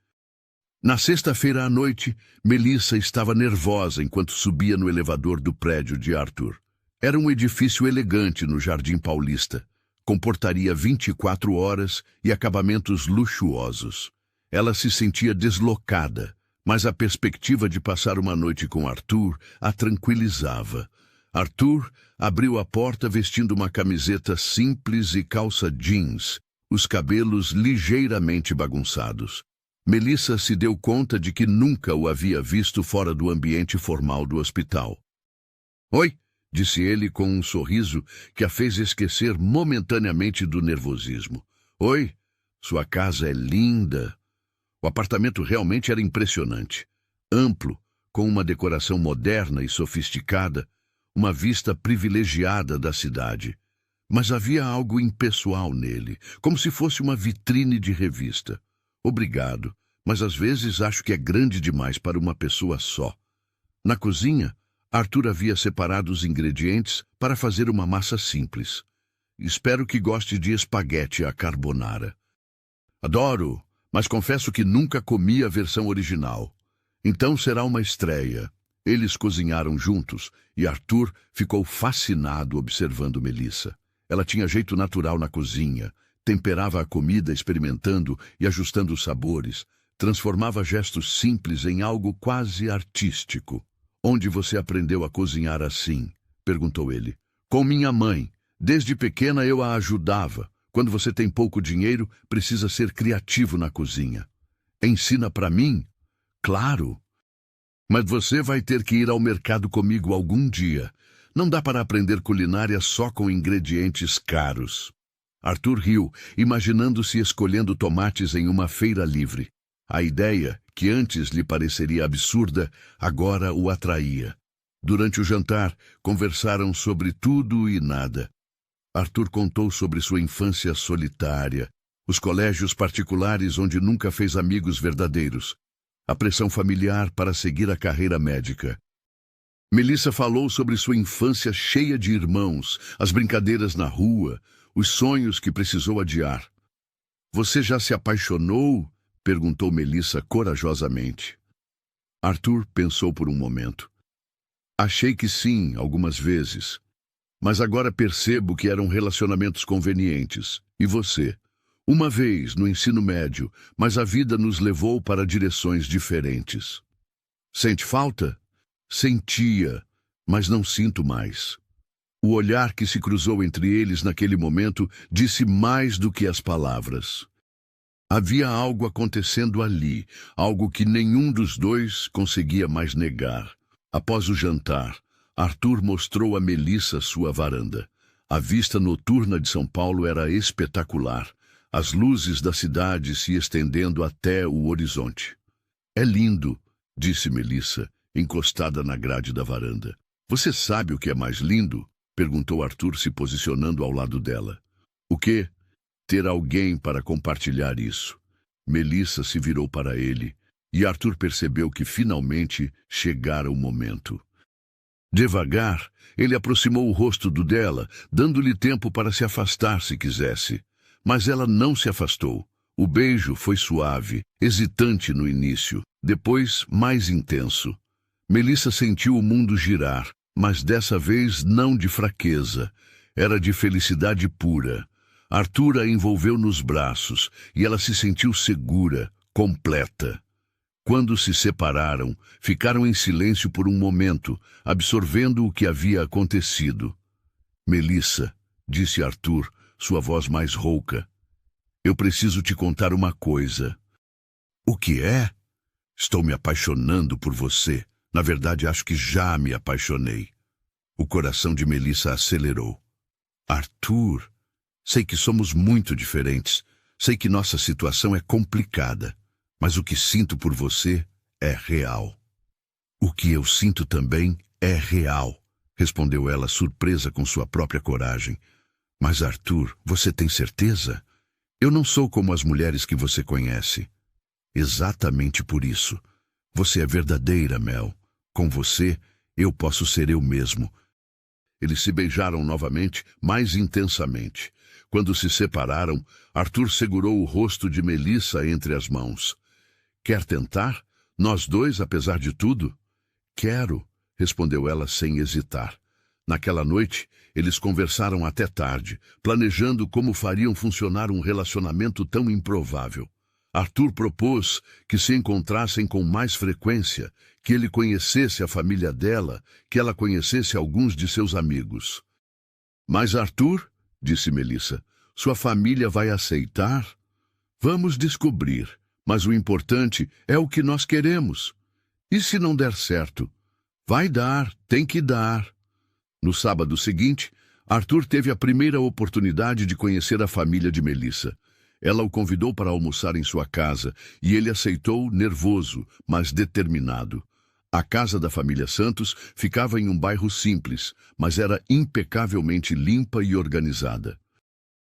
Na sexta-feira à noite, Melissa estava nervosa enquanto subia no elevador do prédio de Arthur. Era um edifício elegante no Jardim Paulista, com portaria 24 horas e acabamentos luxuosos. Ela se sentia deslocada, mas a perspectiva de passar uma noite com Arthur a tranquilizava. Arthur abriu a porta vestindo uma camiseta simples e calça jeans, os cabelos ligeiramente bagunçados. Melissa se deu conta de que nunca o havia visto fora do ambiente formal do hospital. Oi, disse ele com um sorriso que a fez esquecer momentaneamente do nervosismo. Oi, sua casa é linda. O apartamento realmente era impressionante. Amplo, com uma decoração moderna e sofisticada, uma vista privilegiada da cidade. Mas havia algo impessoal nele, como se fosse uma vitrine de revista. Obrigado, mas às vezes acho que é grande demais para uma pessoa só. Na cozinha, Arthur havia separado os ingredientes para fazer uma massa simples. Espero que goste de espaguete à carbonara. Adoro, mas confesso que nunca comi a versão original. Então será uma estreia. Eles cozinharam juntos e Arthur ficou fascinado observando Melissa. Ela tinha jeito natural na cozinha. Temperava a comida experimentando e ajustando os sabores, transformava gestos simples em algo quase artístico. Onde você aprendeu a cozinhar assim? Perguntou ele. Com minha mãe. Desde pequena eu a ajudava. Quando você tem pouco dinheiro, precisa ser criativo na cozinha. Ensina para mim? Claro. Mas você vai ter que ir ao mercado comigo algum dia. Não dá para aprender culinária só com ingredientes caros. Arthur riu, imaginando-se escolhendo tomates em uma feira livre. A ideia, que antes lhe pareceria absurda, agora o atraía. Durante o jantar, conversaram sobre tudo e nada. Arthur contou sobre sua infância solitária, os colégios particulares onde nunca fez amigos verdadeiros, a pressão familiar para seguir a carreira médica. Melissa falou sobre sua infância cheia de irmãos, as brincadeiras na rua, os sonhos que precisou adiar. Você já se apaixonou? Perguntou Melissa corajosamente. Arthur pensou por um momento. Achei que sim, algumas vezes. Mas agora percebo que eram relacionamentos convenientes. E você? Uma vez no ensino médio, mas a vida nos levou para direções diferentes. Sente falta? Sentia, mas não sinto mais. O olhar que se cruzou entre eles naquele momento disse mais do que as palavras. Havia algo acontecendo ali, algo que nenhum dos dois conseguia mais negar. Após o jantar, Arthur mostrou a Melissa sua varanda. A vista noturna de São Paulo era espetacular, as luzes da cidade se estendendo até o horizonte. É lindo, disse Melissa, encostada na grade da varanda. Você sabe o que é mais lindo? Perguntou Arthur, se posicionando ao lado dela. O quê? Ter alguém para compartilhar isso. Melissa se virou para ele, e Arthur percebeu que finalmente chegara o momento. Devagar, ele aproximou o rosto do dela, dando-lhe tempo para se afastar se quisesse. Mas ela não se afastou. O beijo foi suave, hesitante no início, depois mais intenso. Melissa sentiu o mundo girar, mas dessa vez não de fraqueza. Era de felicidade pura. Arthur a envolveu nos braços e ela se sentiu segura, completa. Quando se separaram, ficaram em silêncio por um momento, absorvendo o que havia acontecido. Melissa, disse Arthur, sua voz mais rouca, eu preciso te contar uma coisa. O que é? Estou me apaixonando por você. Na verdade, acho que já me apaixonei. O coração de Melissa acelerou. Arthur, sei que somos muito diferentes. Sei que nossa situação é complicada. Mas o que sinto por você é real. O que eu sinto também é real, respondeu ela, surpresa com sua própria coragem. Mas, Arthur, você tem certeza? Eu não sou como as mulheres que você conhece. Exatamente por isso. Você é verdadeira, Mel. Com você, eu posso ser eu mesmo. Eles se beijaram novamente, mais intensamente. Quando se separaram, Arthur segurou o rosto de Melissa entre as mãos. Quer tentar? Nós dois, apesar de tudo? Quero, respondeu ela sem hesitar. Naquela noite, eles conversaram até tarde, planejando como fariam funcionar um relacionamento tão improvável. Arthur propôs que se encontrassem com mais frequência, que ele conhecesse a família dela, que ela conhecesse alguns de seus amigos. Mas Arthur, disse Melissa, sua família vai aceitar? Vamos descobrir, mas o importante é o que nós queremos. E se não der certo? Vai dar, tem que dar. No sábado seguinte, Arthur teve a primeira oportunidade de conhecer a família de Melissa. Ela o convidou para almoçar em sua casa e ele aceitou, nervoso, mas determinado. A casa da família Santos ficava em um bairro simples, mas era impecavelmente limpa e organizada.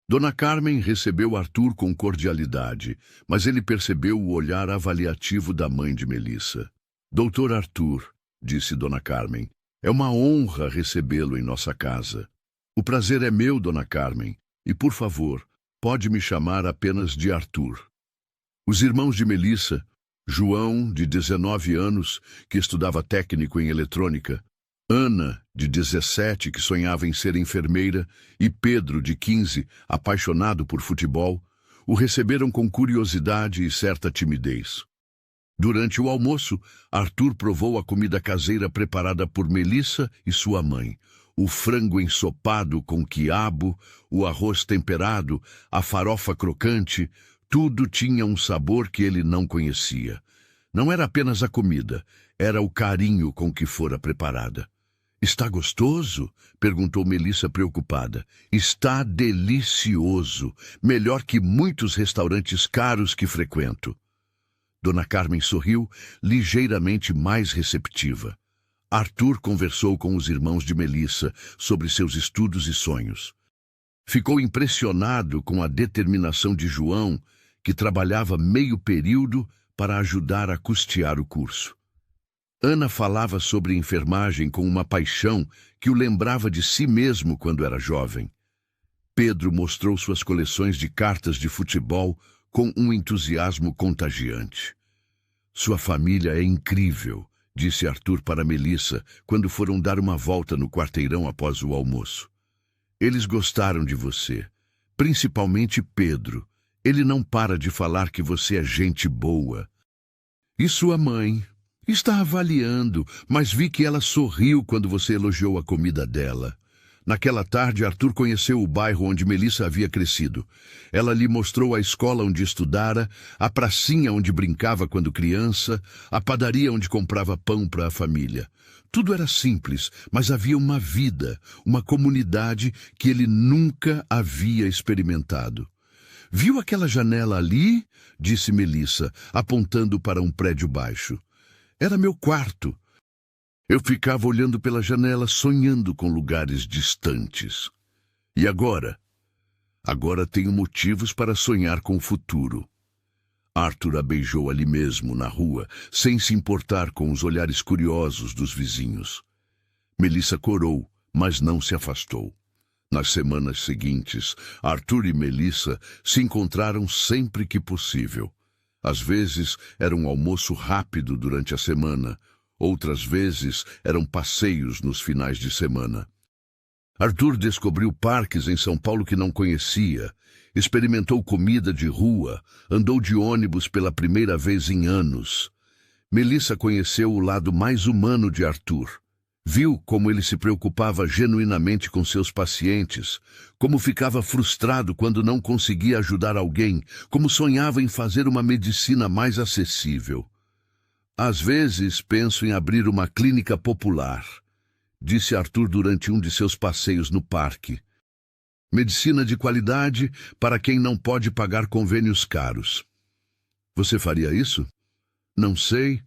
Dona Carmen recebeu Arthur com cordialidade, mas ele percebeu o olhar avaliativo da mãe de Melissa. Doutor Arthur, disse Dona Carmen, é uma honra recebê-lo em nossa casa. O prazer é meu, Dona Carmen, e, por favor, pode me chamar apenas de Arthur. Os irmãos de Melissa, João, de 19 anos, que estudava técnico em eletrônica, Ana, de 17, que sonhava em ser enfermeira, e Pedro, de 15, apaixonado por futebol, o receberam com curiosidade e certa timidez. Durante o almoço, Arthur provou a comida caseira preparada por Melissa e sua mãe. O frango ensopado com quiabo, o arroz temperado, a farofa crocante, tudo tinha um sabor que ele não conhecia. Não era apenas a comida, era o carinho com que fora preparada. Está gostoso? Perguntou Melissa preocupada. Está delicioso, melhor que muitos restaurantes caros que frequento. Dona Carmen sorriu, ligeiramente mais receptiva. Arthur conversou com os irmãos de Melissa sobre seus estudos e sonhos. Ficou impressionado com a determinação de João, que trabalhava meio período para ajudar a custear o curso. Ana falava sobre enfermagem com uma paixão que o lembrava de si mesmo quando era jovem. Pedro mostrou suas coleções de cartas de futebol com um entusiasmo contagiante. Sua família é incrível, disse Arthur para Melissa quando foram dar uma volta no quarteirão após o almoço. Eles gostaram de você, principalmente Pedro. Ele não para de falar que você é gente boa. E sua mãe? Está avaliando, mas vi que ela sorriu quando você elogiou a comida dela. Naquela tarde, Arthur conheceu o bairro onde Melissa havia crescido. Ela lhe mostrou a escola onde estudara, a pracinha onde brincava quando criança, a padaria onde comprava pão para a família. Tudo era simples, mas havia uma vida, uma comunidade que ele nunca havia experimentado. Viu aquela janela ali? Disse Melissa, apontando para um prédio baixo. Era meu quarto. Eu ficava olhando pela janela, sonhando com lugares distantes. E agora? Agora tenho motivos para sonhar com o futuro. Arthur a beijou ali mesmo, na rua, sem se importar com os olhares curiosos dos vizinhos. Melissa corou, mas não se afastou. Nas semanas seguintes, Arthur e Melissa se encontraram sempre que possível. Às vezes era um almoço rápido durante a semana, outras vezes eram passeios nos finais de semana. Arthur descobriu parques em São Paulo que não conhecia, experimentou comida de rua, andou de ônibus pela primeira vez em anos. Melissa conheceu o lado mais humano de Arthur. Viu como ele se preocupava genuinamente com seus pacientes, como ficava frustrado quando não conseguia ajudar alguém, como sonhava em fazer uma medicina mais acessível. Às vezes penso em abrir uma clínica popular, disse Arthur durante um de seus passeios no parque. Medicina de qualidade para quem não pode pagar convênios caros. Você faria isso? Não sei.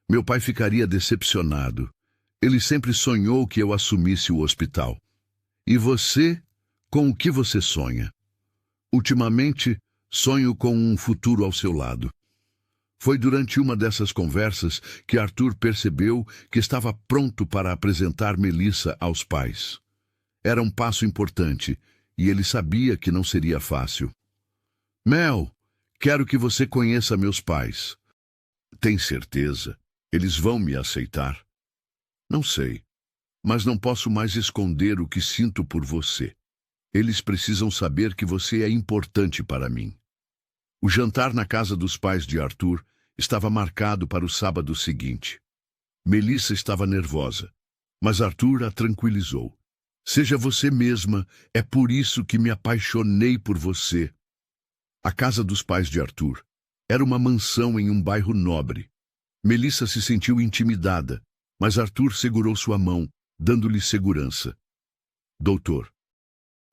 Meu pai ficaria decepcionado. Ele sempre sonhou que eu assumisse o hospital. E você, com o que você sonha? Ultimamente, sonho com um futuro ao seu lado. Foi durante uma dessas conversas que Arthur percebeu que estava pronto para apresentar Melissa aos pais. Era um passo importante, e ele sabia que não seria fácil. Mel, quero que você conheça meus pais. Tem certeza? Eles vão me aceitar? Não sei, mas não posso mais esconder o que sinto por você. Eles precisam saber que você é importante para mim. O jantar na casa dos pais de Arthur estava marcado para o sábado seguinte. Melissa estava nervosa, mas Arthur a tranquilizou. Seja você mesma, é por isso que me apaixonei por você. A casa dos pais de Arthur era uma mansão em um bairro nobre. Melissa se sentiu intimidada, mas Arthur segurou sua mão, dando-lhe segurança. Doutor,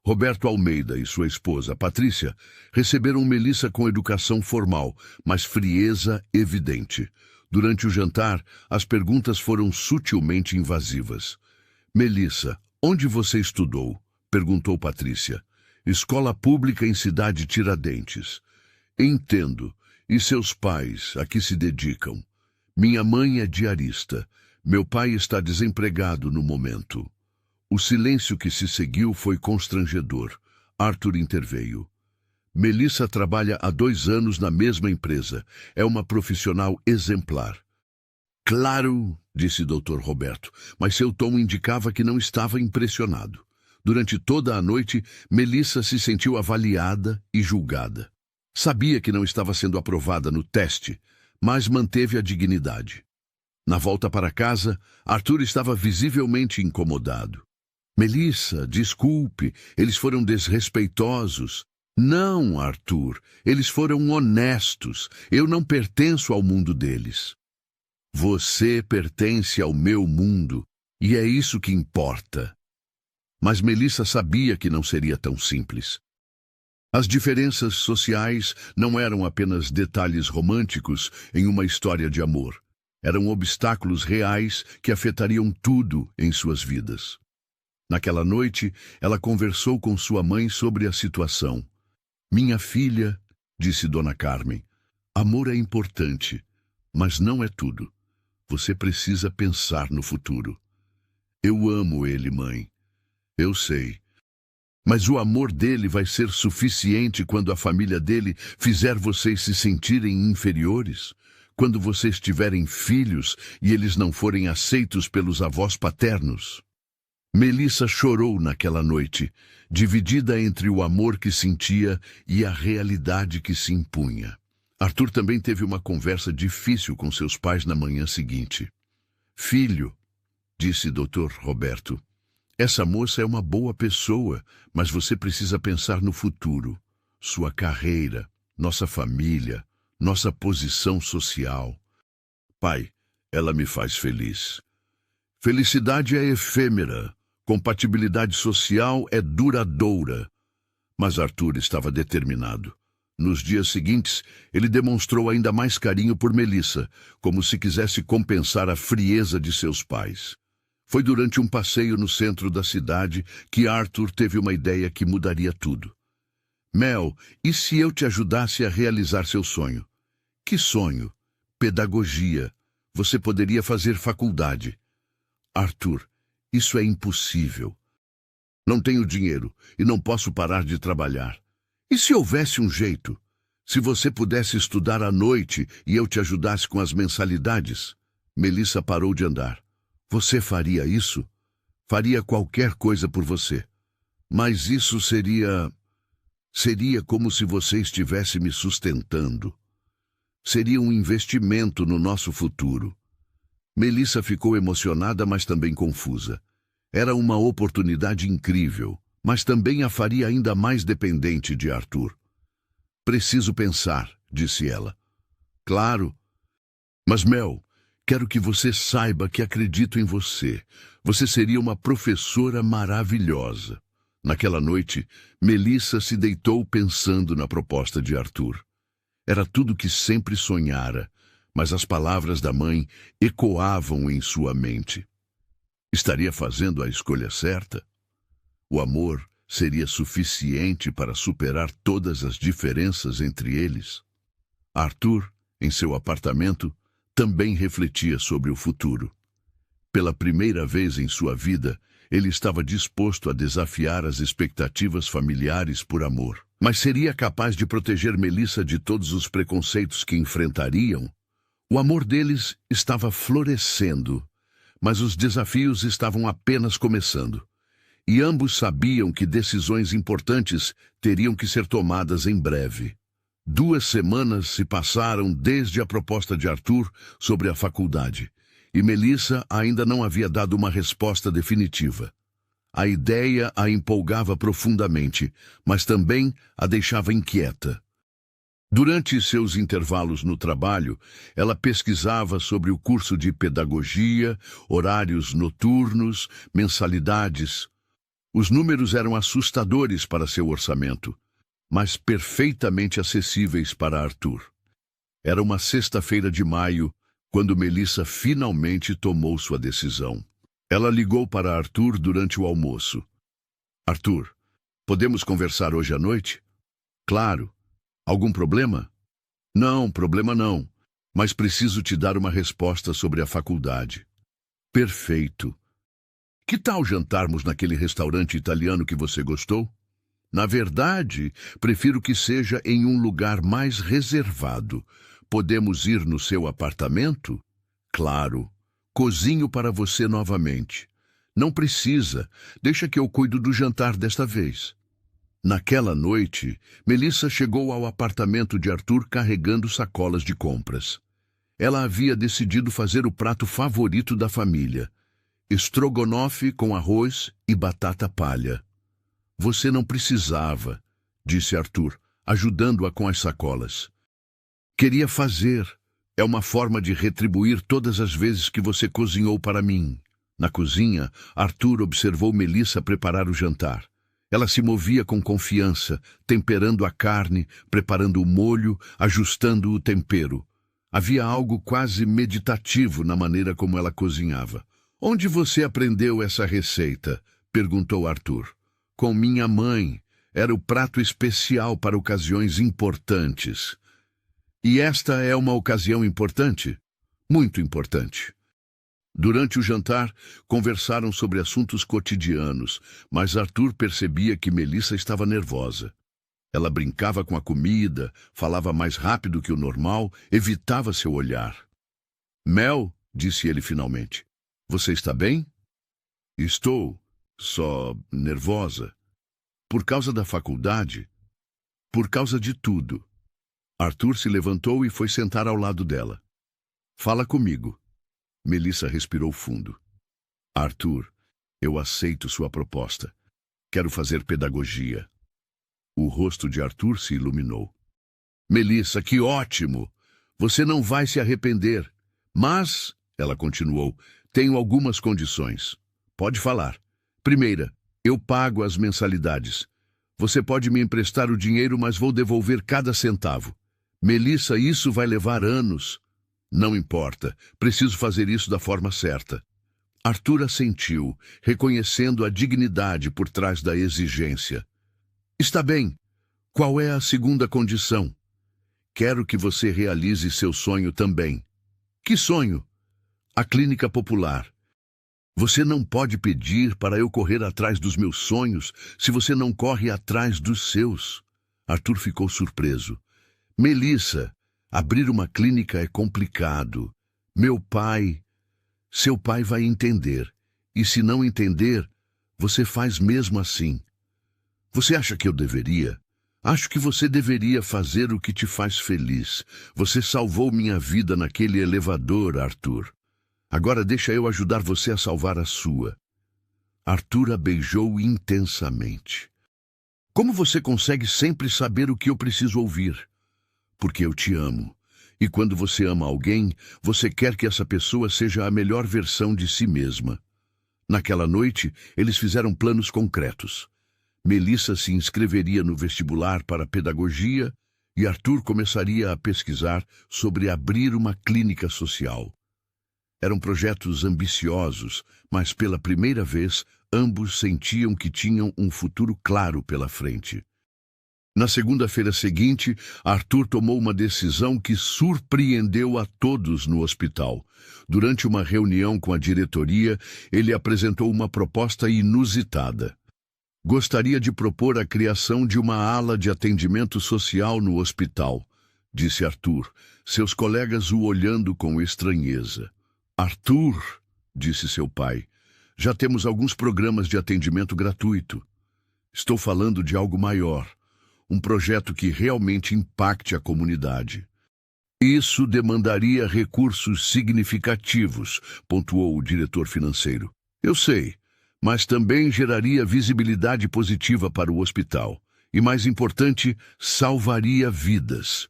Roberto Almeida e sua esposa, Patrícia, receberam Melissa com educação formal, mas frieza evidente. Durante o jantar, as perguntas foram sutilmente invasivas. Melissa, onde você estudou? Perguntou Patrícia. Escola pública em Cidade Tiradentes. Entendo. E seus pais, a que se dedicam? Minha mãe é diarista. Meu pai está desempregado no momento. O silêncio que se seguiu foi constrangedor. Arthur interveio. Melissa trabalha há 2 anos na mesma empresa. É uma profissional exemplar. Claro, disse Dr. Roberto, mas seu tom indicava que não estava impressionado. Durante toda a noite, Melissa se sentiu avaliada e julgada. Sabia que não estava sendo aprovada no teste, mas manteve a dignidade. Na volta para casa, Arthur estava visivelmente incomodado. Melissa, desculpe, eles foram desrespeitosos. Não, Arthur, eles foram honestos. Eu não pertenço ao mundo deles. Você pertence ao meu mundo, e é isso que importa. Mas Melissa sabia que não seria tão simples. As diferenças sociais não eram apenas detalhes românticos em uma história de amor. Eram obstáculos reais que afetariam tudo em suas vidas. Naquela noite, ela conversou com sua mãe sobre a situação. Minha filha, disse Dona Carmen, amor é importante, mas não é tudo. Você precisa pensar no futuro. Eu amo ele, mãe. Eu sei. Mas o amor dele vai ser suficiente quando a família dele fizer vocês se sentirem inferiores? quando vocês tiverem filhos e eles não forem aceitos pelos avós paternos? Melissa chorou naquela noite, dividida entre o amor que sentia e a realidade que se impunha. Arthur também teve uma conversa difícil com seus pais na manhã seguinte. Filho, disse Dr. Roberto, essa moça é uma boa pessoa, mas você precisa pensar no futuro, sua carreira, nossa família, nossa posição social. Pai, ela me faz feliz. Felicidade é efêmera, compatibilidade social é duradoura. Mas Arthur estava determinado. Nos dias seguintes, ele demonstrou ainda mais carinho por Melissa, como se quisesse compensar a frieza de seus pais. Foi durante um passeio no centro da cidade que Arthur teve uma ideia que mudaria tudo. Mel, e se eu te ajudasse a realizar seu sonho? Que sonho? Pedagogia. Você poderia fazer faculdade. Arthur, isso é impossível. Não tenho dinheiro e não posso parar de trabalhar. E se houvesse um jeito? Se você pudesse estudar à noite e eu te ajudasse com as mensalidades? Melissa parou de andar. Você faria isso? Faria qualquer coisa por você. Mas isso seria como se você estivesse me sustentando. Seria um investimento no nosso futuro. Melissa ficou emocionada, mas também confusa. Era uma oportunidade incrível, mas também a faria ainda mais dependente de Arthur. Preciso pensar, disse ela. Claro. Mas Mel, quero que você saiba que acredito em você. Você seria uma professora maravilhosa. Naquela noite, Melissa se deitou pensando na proposta de Arthur. Era tudo que sempre sonhara, mas as palavras da mãe ecoavam em sua mente. Estaria fazendo a escolha certa? O amor seria suficiente para superar todas as diferenças entre eles? Arthur, em seu apartamento, também refletia sobre o futuro. Pela primeira vez em sua vida, ele estava disposto a desafiar as expectativas familiares por amor. Mas seria capaz de proteger Melissa de todos os preconceitos que enfrentariam? O amor deles estava florescendo, mas os desafios estavam apenas começando. E ambos sabiam que decisões importantes teriam que ser tomadas em breve. 2 semanas se passaram desde a proposta de Arthur sobre a faculdade, e Melissa ainda não havia dado uma resposta definitiva. A ideia a empolgava profundamente, mas também a deixava inquieta. Durante seus intervalos no trabalho, ela pesquisava sobre o curso de pedagogia, horários noturnos, mensalidades. Os números eram assustadores para seu orçamento, mas perfeitamente acessíveis para Arthur. Era uma sexta-feira de maio, quando Melissa finalmente tomou sua decisão. Ela ligou para Arthur durante o almoço. Arthur, podemos conversar hoje à noite? Claro. Algum problema? Não, problema não. Mas preciso te dar uma resposta sobre a faculdade. Perfeito. Que tal jantarmos naquele restaurante italiano que você gostou? Na verdade, prefiro que seja em um lugar mais reservado. Podemos ir no seu apartamento? Claro. Cozinho para você novamente. Não precisa. Deixa que eu cuido do jantar desta vez. Naquela noite, Melissa chegou ao apartamento de Arthur carregando sacolas de compras. Ela havia decidido fazer o prato favorito da família: estrogonofe com arroz e batata palha. Você não precisava, disse Arthur, ajudando-a com as sacolas. Queria fazer. É uma forma de retribuir todas as vezes que você cozinhou para mim. Na cozinha, Arthur observou Melissa preparar o jantar. Ela se movia com confiança, temperando a carne, preparando o molho, ajustando o tempero. Havia algo quase meditativo na maneira como ela cozinhava. Onde você aprendeu essa receita? Perguntou Arthur. Com minha mãe. Era o prato especial para ocasiões importantes. E esta é uma ocasião importante? Muito importante. Durante o jantar, conversaram sobre assuntos cotidianos, mas Arthur percebia que Melissa estava nervosa. Ela brincava com a comida, falava mais rápido que o normal, evitava seu olhar. Mel, disse ele finalmente, você está bem? Estou, só nervosa. Por causa da faculdade? Por causa de tudo. Arthur se levantou e foi sentar ao lado dela. Fala comigo. Melissa respirou fundo. Arthur, eu aceito sua proposta. Quero fazer pedagogia. O rosto de Arthur se iluminou. Melissa, que ótimo! Você não vai se arrepender. Mas, ela continuou, tenho algumas condições. Pode falar. Primeira, eu pago as mensalidades. Você pode me emprestar o dinheiro, mas vou devolver cada centavo. Melissa, isso vai levar anos. Não importa, preciso fazer isso da forma certa. Arthur assentiu, reconhecendo a dignidade por trás da exigência. Está bem. Qual é a segunda condição? Quero que você realize seu sonho também. Que sonho? A clínica popular. Você não pode pedir para eu correr atrás dos meus sonhos se você não corre atrás dos seus. Arthur ficou surpreso. Melissa, abrir uma clínica é complicado. Seu pai vai entender. E se não entender, você faz mesmo assim. Você acha que eu deveria? Acho que você deveria fazer o que te faz feliz. Você salvou minha vida naquele elevador, Arthur. Agora deixa eu ajudar você a salvar a sua. Arthur a beijou intensamente. Como você consegue sempre saber o que eu preciso ouvir? Porque eu te amo. E quando você ama alguém, você quer que essa pessoa seja a melhor versão de si mesma. Naquela noite, eles fizeram planos concretos. Melissa se inscreveria no vestibular para pedagogia e Arthur começaria a pesquisar sobre abrir uma clínica social. Eram projetos ambiciosos, mas pela primeira vez, ambos sentiam que tinham um futuro claro pela frente. Na segunda-feira seguinte, Arthur tomou uma decisão que surpreendeu a todos no hospital. Durante uma reunião com a diretoria, ele apresentou uma proposta inusitada. Gostaria de propor a criação de uma ala de atendimento social no hospital, disse Arthur, seus colegas o olhando com estranheza. Arthur, disse seu pai, já temos alguns programas de atendimento gratuito. Estou falando de algo maior, um projeto que realmente impacte a comunidade. Isso demandaria recursos significativos, pontuou o diretor financeiro. Eu sei, mas também geraria visibilidade positiva para o hospital. E, mais importante, salvaria vidas.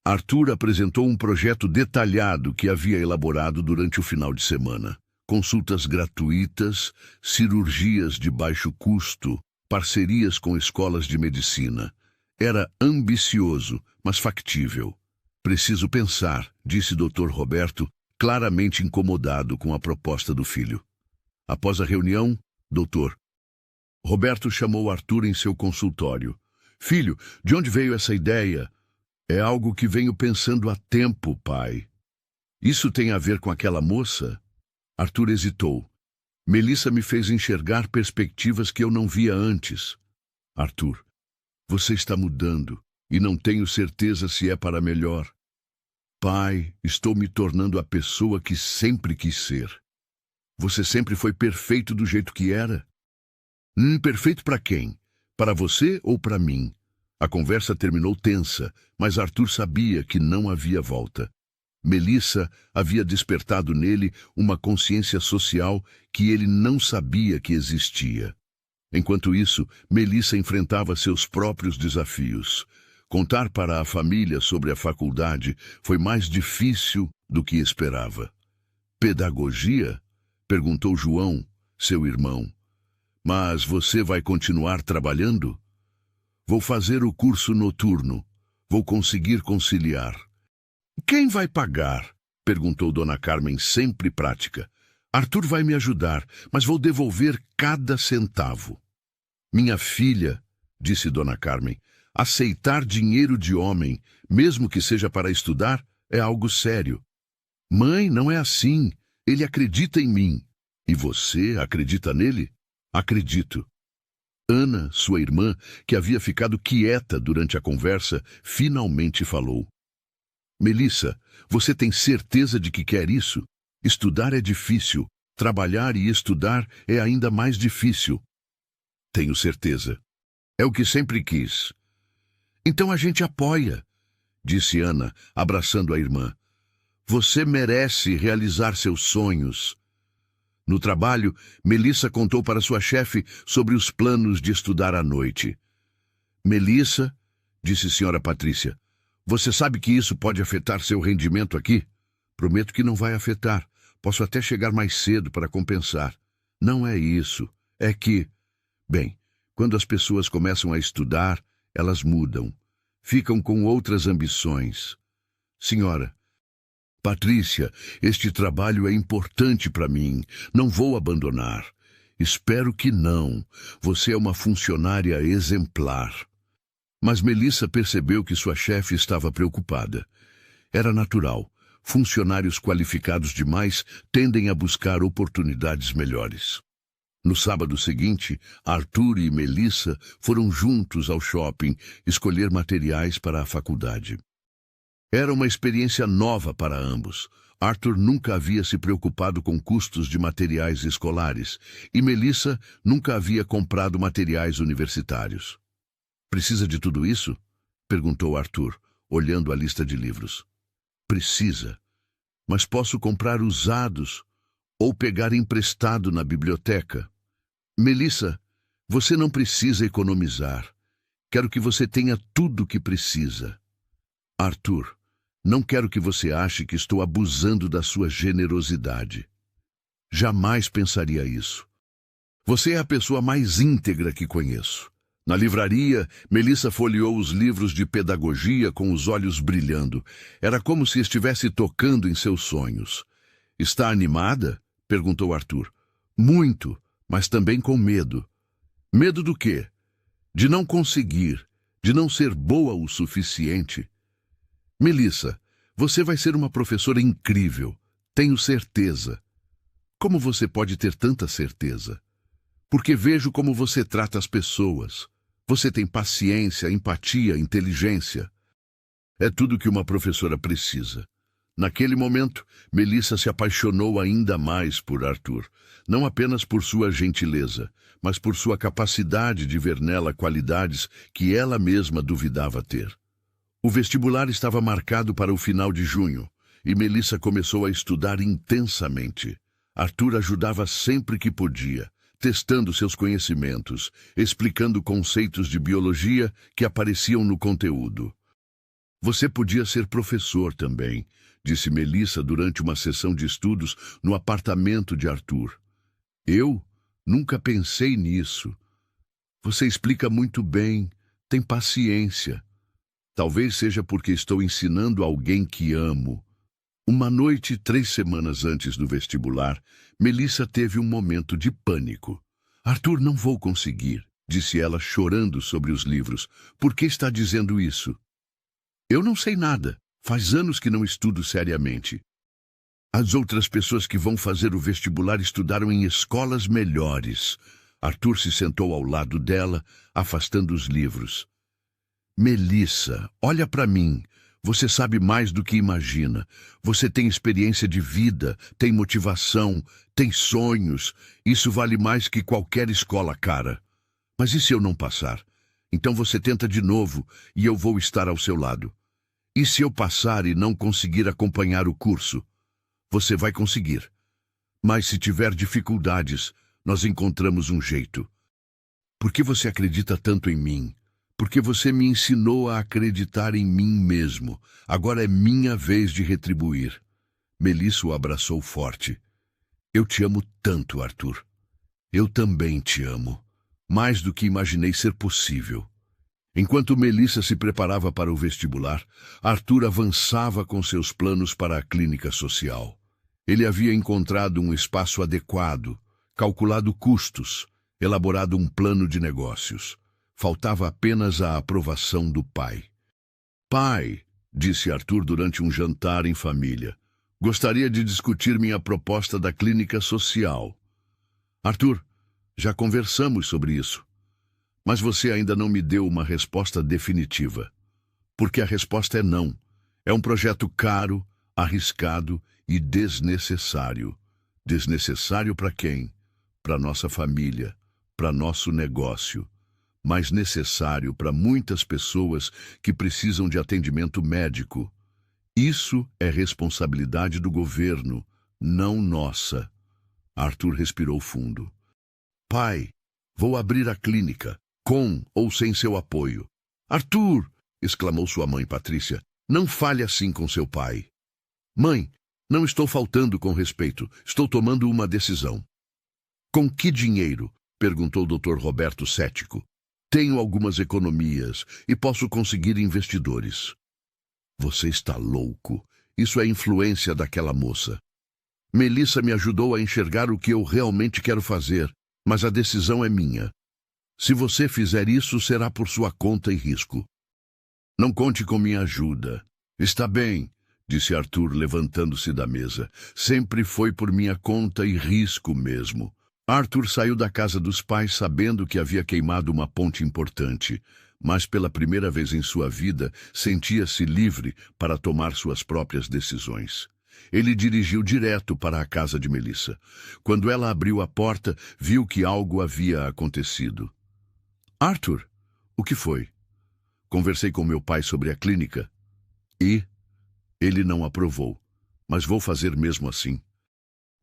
Arthur apresentou um projeto detalhado que havia elaborado durante o final de semana. Consultas gratuitas, cirurgias de baixo custo, parcerias com escolas de medicina. Era ambicioso, mas factível. Preciso pensar, disse Dr. Roberto, claramente incomodado com a proposta do filho. Após a reunião, doutor, Roberto chamou Arthur em seu consultório. Filho, de onde veio essa ideia? É algo que venho pensando há tempo, pai. Isso tem a ver com aquela moça? Arthur hesitou. Melissa me fez enxergar perspectivas que eu não via antes. Arthur, você está mudando e não tenho certeza se é para melhor. Pai, estou me tornando a pessoa que sempre quis ser. Você sempre foi perfeito do jeito que era? Perfeito para quem? Para você ou para mim? A conversa terminou tensa, mas Arthur sabia que não havia volta. Melissa havia despertado nele uma consciência social que ele não sabia que existia. Enquanto isso, Melissa enfrentava seus próprios desafios. Contar para a família sobre a faculdade foi mais difícil do que esperava. Pedagogia? Perguntou João, seu irmão. Mas você vai continuar trabalhando? Vou fazer o curso noturno. Vou conseguir conciliar. Quem vai pagar? Perguntou Dona Carmen, sempre prática. Arthur vai me ajudar, mas vou devolver cada centavo. Minha filha, disse Dona Carmen, aceitar dinheiro de homem, mesmo que seja para estudar, é algo sério. Mãe, não é assim. Ele acredita em mim. E você acredita nele? Acredito. Ana, sua irmã, que havia ficado quieta durante a conversa, finalmente falou. Melissa, você tem certeza de que quer isso? Estudar é difícil. Trabalhar e estudar é ainda mais difícil. Tenho certeza. É o que sempre quis. Então a gente apoia, disse Ana, abraçando a irmã. Você merece realizar seus sonhos. No trabalho, Melissa contou para sua chefe sobre os planos de estudar à noite. Melissa, disse Sra. Patrícia, você sabe que isso pode afetar seu rendimento aqui? Prometo que não vai afetar. Posso até chegar mais cedo para compensar. Não é isso. É que, bem, quando as pessoas começam a estudar, elas mudam. Ficam com outras ambições. Senhora, Patrícia, este trabalho é importante para mim. Não vou abandonar. Espero que não. Você é uma funcionária exemplar. Mas Melissa percebeu que sua chefe estava preocupada. Era natural. Funcionários qualificados demais tendem a buscar oportunidades melhores. No sábado seguinte, Arthur e Melissa foram juntos ao shopping escolher materiais para a faculdade. Era uma experiência nova para ambos. Arthur nunca havia se preocupado com custos de materiais escolares e Melissa nunca havia comprado materiais universitários. Precisa de tudo isso? Perguntou Arthur, olhando a lista de livros. Precisa, mas posso comprar usados ou pegar emprestado na biblioteca. Melissa, você não precisa economizar. Quero que você tenha tudo o que precisa. Arthur, não quero que você ache que estou abusando da sua generosidade. Jamais pensaria isso. Você é a pessoa mais íntegra que conheço. Na livraria, Melissa folheou os livros de pedagogia com os olhos brilhando. Era como se estivesse tocando em seus sonhos. Está animada? Perguntou Arthur. Muito, mas também com medo. Medo do quê? De não conseguir, de não ser boa o suficiente. Melissa, você vai ser uma professora incrível. Tenho certeza. Como você pode ter tanta certeza? Porque vejo como você trata as pessoas. Você tem paciência, empatia, inteligência. É tudo que uma professora precisa. Naquele momento, Melissa se apaixonou ainda mais por Arthur. Não apenas por sua gentileza, mas por sua capacidade de ver nela qualidades que ela mesma duvidava ter. O vestibular estava marcado para o final de junho, e Melissa começou a estudar intensamente. Arthur ajudava sempre que podia, testando seus conhecimentos, explicando conceitos de biologia que apareciam no conteúdo. Você podia ser professor também, disse Melissa durante uma sessão de estudos no apartamento de Arthur. Eu nunca pensei nisso. Você explica muito bem, tem paciência. Talvez seja porque estou ensinando alguém que amo. Uma noite, 3 semanas antes do vestibular, Melissa teve um momento de pânico. Arthur, não vou conseguir, disse ela chorando sobre os livros. Por que está dizendo isso? Eu não sei nada. Faz anos que não estudo seriamente. As outras pessoas que vão fazer o vestibular estudaram em escolas melhores. Arthur se sentou ao lado dela, afastando os livros. Melissa, olha para mim. Você sabe mais do que imagina. Você tem experiência de vida, tem motivação, tem sonhos. Isso vale mais que qualquer escola cara. Mas e se eu não passar? Então você tenta de novo e eu vou estar ao seu lado. E se eu passar e não conseguir acompanhar o curso? Você vai conseguir. Mas se tiver dificuldades, nós encontramos um jeito. Por que você acredita tanto em mim? Porque você me ensinou a acreditar em mim mesmo. Agora é minha vez de retribuir. Melissa o abraçou forte. Eu te amo tanto, Arthur. Eu também te amo. Mais do que imaginei ser possível. Enquanto Melissa se preparava para o vestibular, Arthur avançava com seus planos para a clínica social. Ele havia encontrado um espaço adequado, calculado custos, elaborado um plano de negócios. Faltava apenas a aprovação do pai. Pai, disse Arthur durante um jantar em família, gostaria de discutir minha proposta da clínica social. Arthur, já conversamos sobre isso. Mas você ainda não me deu uma resposta definitiva. Porque a resposta é não. É um projeto caro, arriscado e desnecessário. Desnecessário para quem? Para nossa família, para nosso negócio. Mas necessário para muitas pessoas que precisam de atendimento médico. Isso é responsabilidade do governo, não nossa. Arthur respirou fundo. Pai, vou abrir a clínica, com ou sem seu apoio. Arthur! Exclamou sua mãe Patrícia. Não fale assim com seu pai. Mãe, não estou faltando com respeito. Estou tomando uma decisão. Com que dinheiro? Perguntou o Dr. Roberto cético. Tenho algumas economias e posso conseguir investidores. Você está louco. Isso é influência daquela moça. Melissa me ajudou a enxergar o que eu realmente quero fazer, mas a decisão é minha. Se você fizer isso, será por sua conta e risco. Não conte com minha ajuda. Está bem, disse Arthur, levantando-se da mesa. Sempre foi por minha conta e risco mesmo. Arthur saiu da casa dos pais sabendo que havia queimado uma ponte importante, mas pela primeira vez em sua vida sentia-se livre para tomar suas próprias decisões. Ele dirigiu direto para a casa de Melissa. Quando ela abriu a porta, viu que algo havia acontecido. Arthur, o que foi? Conversei com meu pai sobre a clínica e ele não aprovou, mas vou fazer mesmo assim.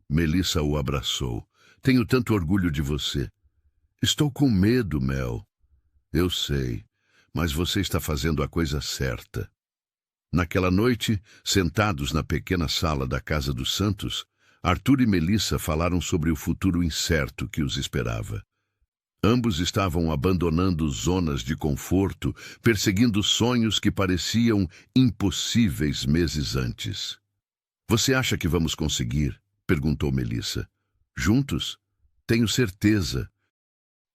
Melissa o abraçou. Tenho tanto orgulho de você. Estou com medo, Mel. Eu sei, mas você está fazendo a coisa certa. Naquela noite, sentados na pequena sala da Casa dos Santos, Arthur e Melissa falaram sobre o futuro incerto que os esperava. Ambos estavam abandonando zonas de conforto, perseguindo sonhos que pareciam impossíveis meses antes. Você acha que vamos conseguir? Perguntou Melissa. Juntos? Tenho certeza.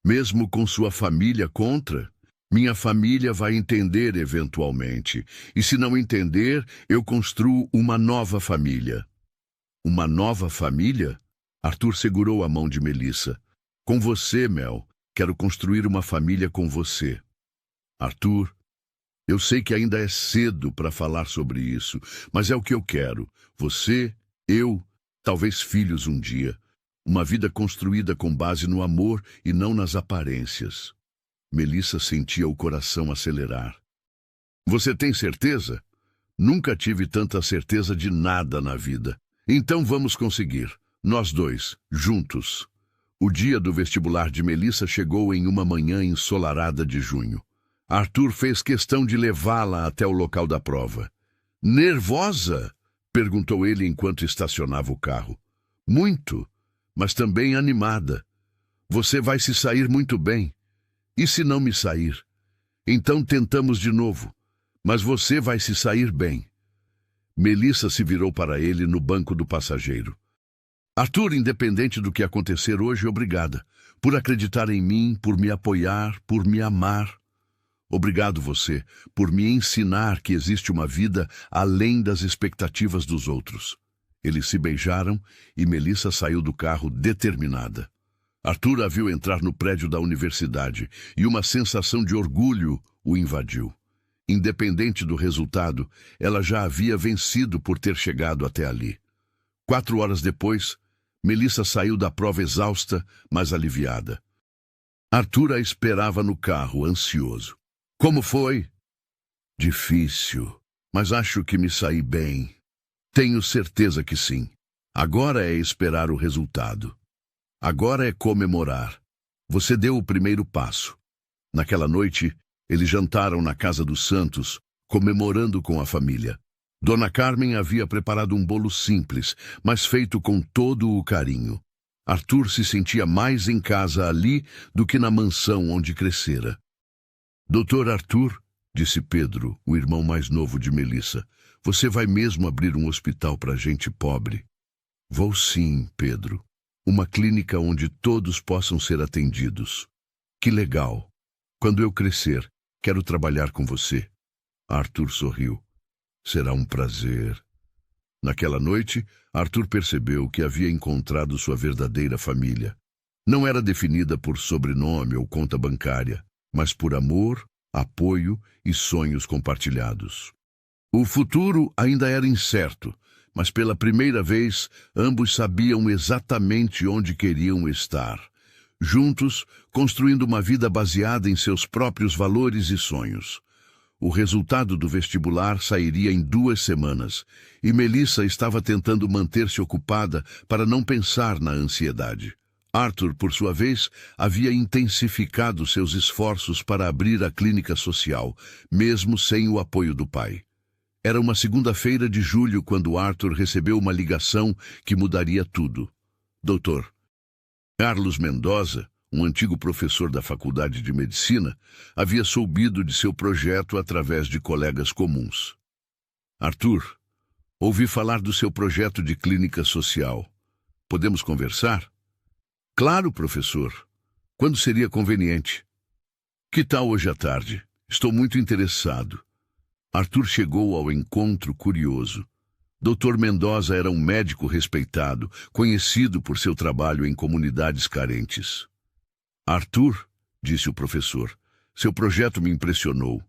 Mesmo com sua família contra? Minha família vai entender eventualmente. E se não entender, eu construo uma nova família. Uma nova família? Arthur segurou a mão de Melissa. Com você, Mel. Quero construir uma família com você. Arthur, eu sei que ainda é cedo para falar sobre isso, mas é o que eu quero. Você, eu, talvez filhos um dia. Uma vida construída com base no amor e não nas aparências. Melissa sentia o coração acelerar. Você tem certeza? Nunca tive tanta certeza de nada na vida. Então vamos conseguir. Nós dois, juntos. O dia do vestibular de Melissa chegou em uma manhã ensolarada de junho. Arthur fez questão de levá-la até o local da prova. Nervosa? Perguntou ele enquanto estacionava o carro. Muito, mas também animada. Você vai se sair muito bem. E se não me sair? Então tentamos de novo, mas você vai se sair bem. Melissa se virou para ele no banco do passageiro. Arthur, independente do que acontecer hoje, obrigada. Por acreditar em mim, por me apoiar, por me amar. Obrigado você, por me ensinar que existe uma vida além das expectativas dos outros. Eles se beijaram e Melissa saiu do carro determinada. Arthur a viu entrar no prédio da universidade e uma sensação de orgulho o invadiu. Independente do resultado, ela já havia vencido por ter chegado até ali. 4 horas depois, Melissa saiu da prova exausta, mas aliviada. Arthur a esperava no carro, ansioso. Como foi? Difícil, mas acho que me saí bem. Tenho certeza que sim. Agora é esperar o resultado. Agora é comemorar. Você deu o primeiro passo. Naquela noite, eles jantaram na Casa dos Santos, comemorando com a família. Dona Carmen havia preparado um bolo simples, mas feito com todo o carinho. Arthur se sentia mais em casa ali do que na mansão onde crescera. Doutor Arthur, disse Pedro, o irmão mais novo de Melissa, você vai mesmo abrir um hospital para gente pobre? Vou sim, Pedro. Uma clínica onde todos possam ser atendidos. Que legal. Quando eu crescer, quero trabalhar com você. Arthur sorriu. Será um prazer. Naquela noite, Arthur percebeu que havia encontrado sua verdadeira família. Não era definida por sobrenome ou conta bancária. mas por amor, apoio e sonhos compartilhados. O futuro ainda era incerto, mas pela primeira vez ambos sabiam exatamente onde queriam estar. Juntos, construindo uma vida baseada em seus próprios valores e sonhos. O resultado do vestibular sairia em 2 semanas, e Melissa estava tentando manter-se ocupada para não pensar na ansiedade. Arthur, por sua vez, havia intensificado seus esforços para abrir a clínica social, mesmo sem o apoio do pai. Era uma segunda-feira de julho quando Arthur recebeu uma ligação que mudaria tudo. Doutor Carlos Mendoza, um antigo professor da Faculdade de Medicina, havia soubido de seu projeto através de colegas comuns. Arthur, ouvi falar do seu projeto de clínica social. Podemos conversar? Claro, professor. Quando seria conveniente? Que tal hoje à tarde? Estou muito interessado. Arthur chegou ao encontro curioso. Dr. Mendoza era um médico respeitado, conhecido por seu trabalho em comunidades carentes. Arthur, disse o professor, seu projeto me impressionou.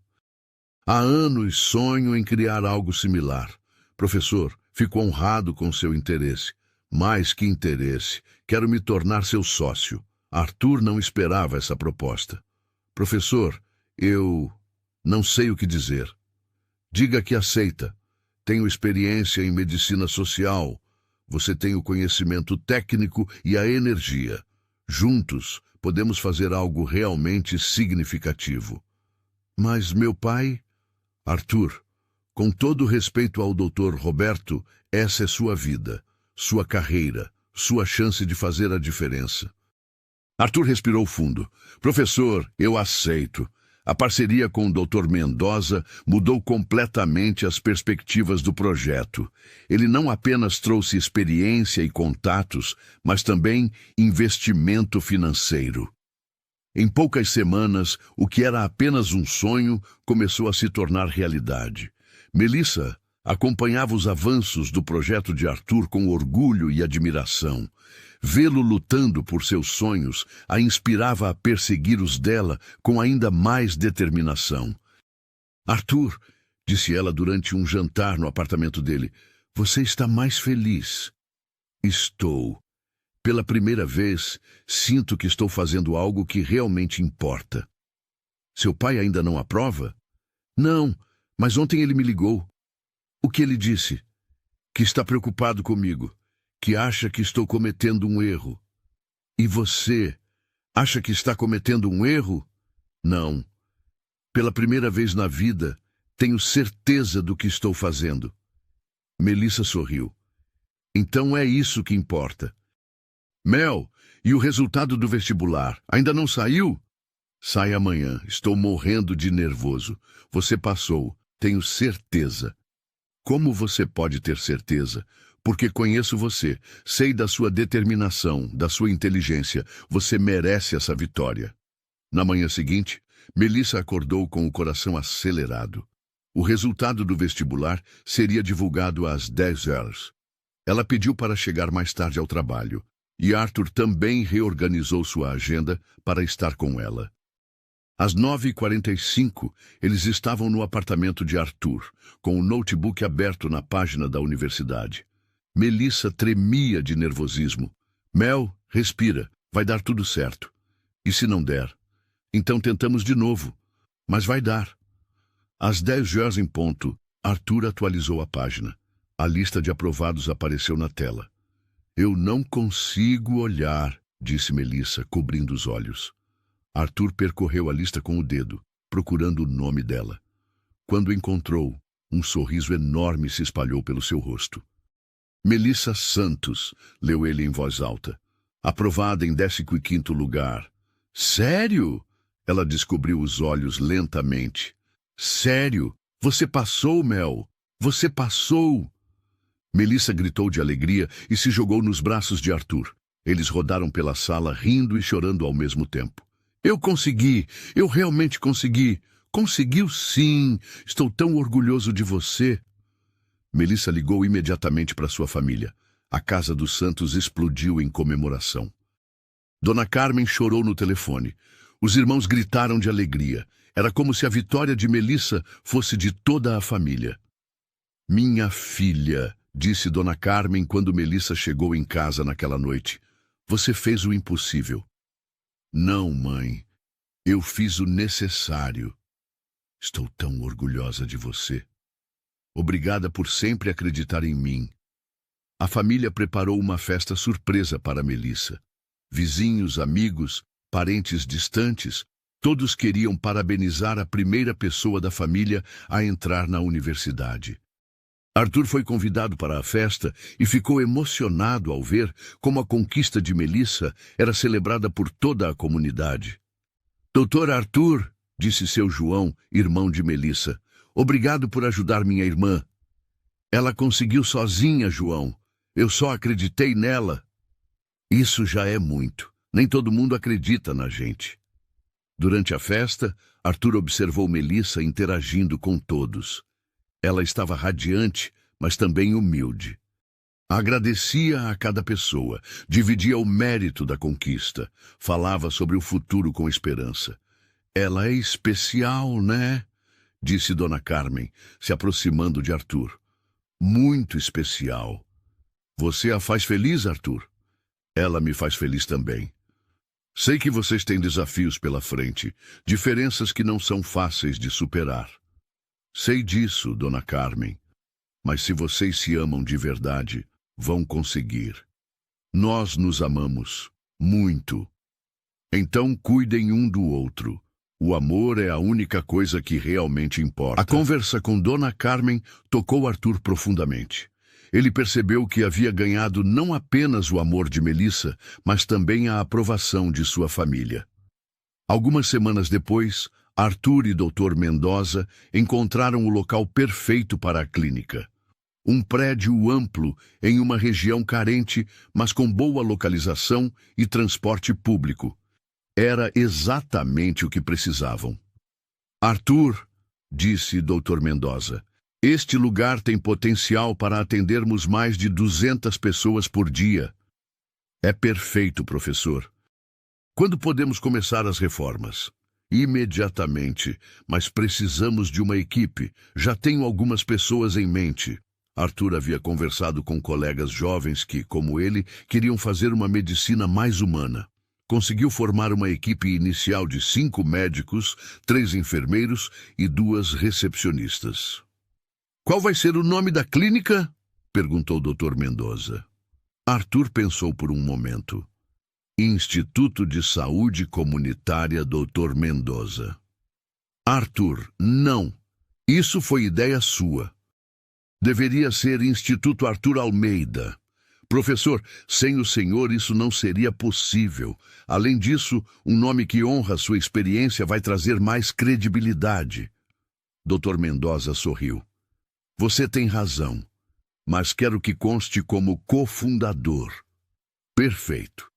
Há anos sonho em criar algo similar. Professor, fico honrado com seu interesse. Mais que interesse, quero me tornar seu sócio. Arthur não esperava essa proposta. Professor, eu não sei o que dizer. Diga que aceita. Tenho experiência em medicina social. Você tem o conhecimento técnico e a energia. Juntos, podemos fazer algo realmente significativo. Mas meu pai... Arthur, com todo respeito ao Dr. Roberto, essa é sua vida, sua carreira, sua chance de fazer a diferença. Arthur respirou fundo. Professor, eu aceito. A parceria com o Dr. Mendoza mudou completamente as perspectivas do projeto. Ele não apenas trouxe experiência e contatos, mas também investimento financeiro. Em poucas semanas, o que era apenas um sonho começou a se tornar realidade. Melissa acompanhava os avanços do projeto de Arthur com orgulho e admiração. Vê-lo lutando por seus sonhos a inspirava a perseguir os dela com ainda mais determinação. Arthur, disse ela durante um jantar no apartamento dele, você está mais feliz. Estou. Pela primeira vez, sinto que estou fazendo algo que realmente importa. Seu pai ainda não aprova? Não, mas ontem ele me ligou. O que ele disse? Que está preocupado comigo, que acha que estou cometendo um erro. E você, acha que está cometendo um erro? Não. Pela primeira vez na vida, tenho certeza do que estou fazendo. Melissa sorriu. Então é isso que importa. Mel, e o resultado do vestibular? Ainda não saiu? Sai amanhã. Estou morrendo de nervoso. Você passou. Tenho certeza. Como você pode ter certeza? Porque conheço você. Sei da sua determinação, da sua inteligência. Você merece essa vitória. Na manhã seguinte, Melissa acordou com o coração acelerado. O resultado do vestibular seria divulgado às 10 horas. Ela pediu para chegar mais tarde ao trabalho. E Arthur também reorganizou sua agenda para estar com ela. Às 9h45, eles estavam no apartamento de Arthur, com o notebook aberto na página da universidade. Melissa tremia de nervosismo. Mel, respira, vai dar tudo certo. E se não der? Então tentamos de novo. Mas vai dar. Às 10 horas em ponto, Arthur atualizou a página. A lista de aprovados apareceu na tela. Eu não consigo olhar, disse Melissa, cobrindo os olhos. Arthur percorreu a lista com o dedo, procurando o nome dela. Quando encontrou, um sorriso enorme se espalhou pelo seu rosto. Melissa Santos, leu ele em voz alta. Aprovada em 15º lugar. Sério? Ela descobriu os olhos lentamente. Sério? Você passou, Mel? Você passou! Melissa gritou de alegria e se jogou nos braços de Arthur. Eles rodaram pela sala, rindo e chorando ao mesmo tempo. Eu consegui! Eu realmente consegui! Conseguiu sim! Estou tão orgulhoso de você! Melissa ligou imediatamente para sua família. A casa dos Santos explodiu em comemoração. Dona Carmen chorou no telefone. Os irmãos gritaram de alegria. Era como se a vitória de Melissa fosse de toda a família. Minha filha, disse Dona Carmen quando Melissa chegou em casa naquela noite. Você fez o impossível. Não, mãe. Eu fiz o necessário. Estou tão orgulhosa de você. Obrigada por sempre acreditar em mim. A família preparou uma festa surpresa para Melissa. Vizinhos, amigos, parentes distantes, todos queriam parabenizar a primeira pessoa da família a entrar na universidade. Arthur foi convidado para a festa e ficou emocionado ao ver como a conquista de Melissa era celebrada por toda a comunidade. Doutor Arthur, disse seu João, irmão de Melissa, obrigado por ajudar minha irmã. Ela conseguiu sozinha, João. Eu só acreditei nela. Isso já é muito. Nem todo mundo acredita na gente. Durante a festa, Arthur observou Melissa interagindo com todos. Ela estava radiante, mas também humilde. Agradecia a cada pessoa, dividia o mérito da conquista, falava sobre o futuro com esperança. Ela é especial, né? Disse Dona Carmen, se aproximando de Arthur. Muito especial. Você a faz feliz, Arthur? Ela me faz feliz também. Sei que vocês têm desafios pela frente, diferenças que não são fáceis de superar. Sei disso, Dona Carmen, mas se vocês se amam de verdade, vão conseguir. Nós nos amamos muito. Então cuidem um do outro. O amor é a única coisa que realmente importa. A conversa com Dona Carmen tocou Arthur profundamente. Ele percebeu que havia ganhado não apenas o amor de Melissa, mas também a aprovação de sua família. Algumas semanas depois, Arthur e Dr. Mendoza encontraram o local perfeito para a clínica. Um prédio amplo em uma região carente, mas com boa localização e transporte público. Era exatamente o que precisavam. Arthur, disse Dr. Mendoza, este lugar tem potencial para atendermos mais de 200 pessoas por dia. É perfeito, professor. Quando podemos começar as reformas? Imediatamente, mas precisamos de uma equipe. Já tenho algumas pessoas em mente. Arthur havia conversado com colegas jovens que, como ele, queriam fazer uma medicina mais humana. Conseguiu formar uma equipe inicial de 5 médicos, 3 enfermeiros e 2 recepcionistas. Qual vai ser o nome da clínica? Perguntou o Dr. Mendoza. Arthur pensou por um momento. Instituto de Saúde Comunitária Dr. Mendoza. Arthur, não. Isso foi ideia sua. Deveria ser Instituto Arthur Almeida. Professor, sem o senhor isso não seria possível. Além disso, um nome que honra sua experiência vai trazer mais credibilidade. Dr. Mendoza sorriu. Você tem razão, mas quero que conste como cofundador. Perfeito.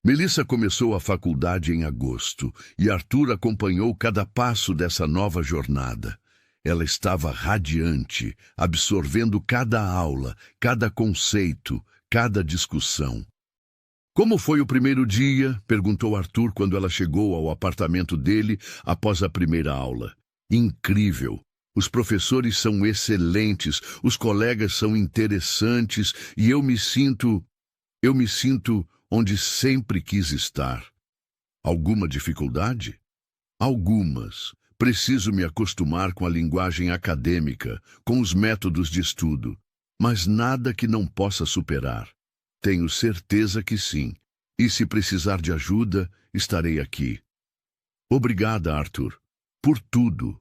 Melissa começou a faculdade em agosto e Arthur acompanhou cada passo dessa nova jornada. Ela estava radiante, absorvendo cada aula, cada conceito, cada discussão. Como foi o primeiro dia? Perguntou Arthur quando ela chegou ao apartamento dele após a primeira aula. Incrível! Os professores são excelentes, os colegas são interessantes e eu me sinto onde sempre quis estar. Alguma dificuldade? Algumas. Preciso me acostumar com a linguagem acadêmica, com os métodos de estudo, mas nada que não possa superar. Tenho certeza que sim, e se precisar de ajuda, estarei aqui. Obrigada, Arthur, por tudo.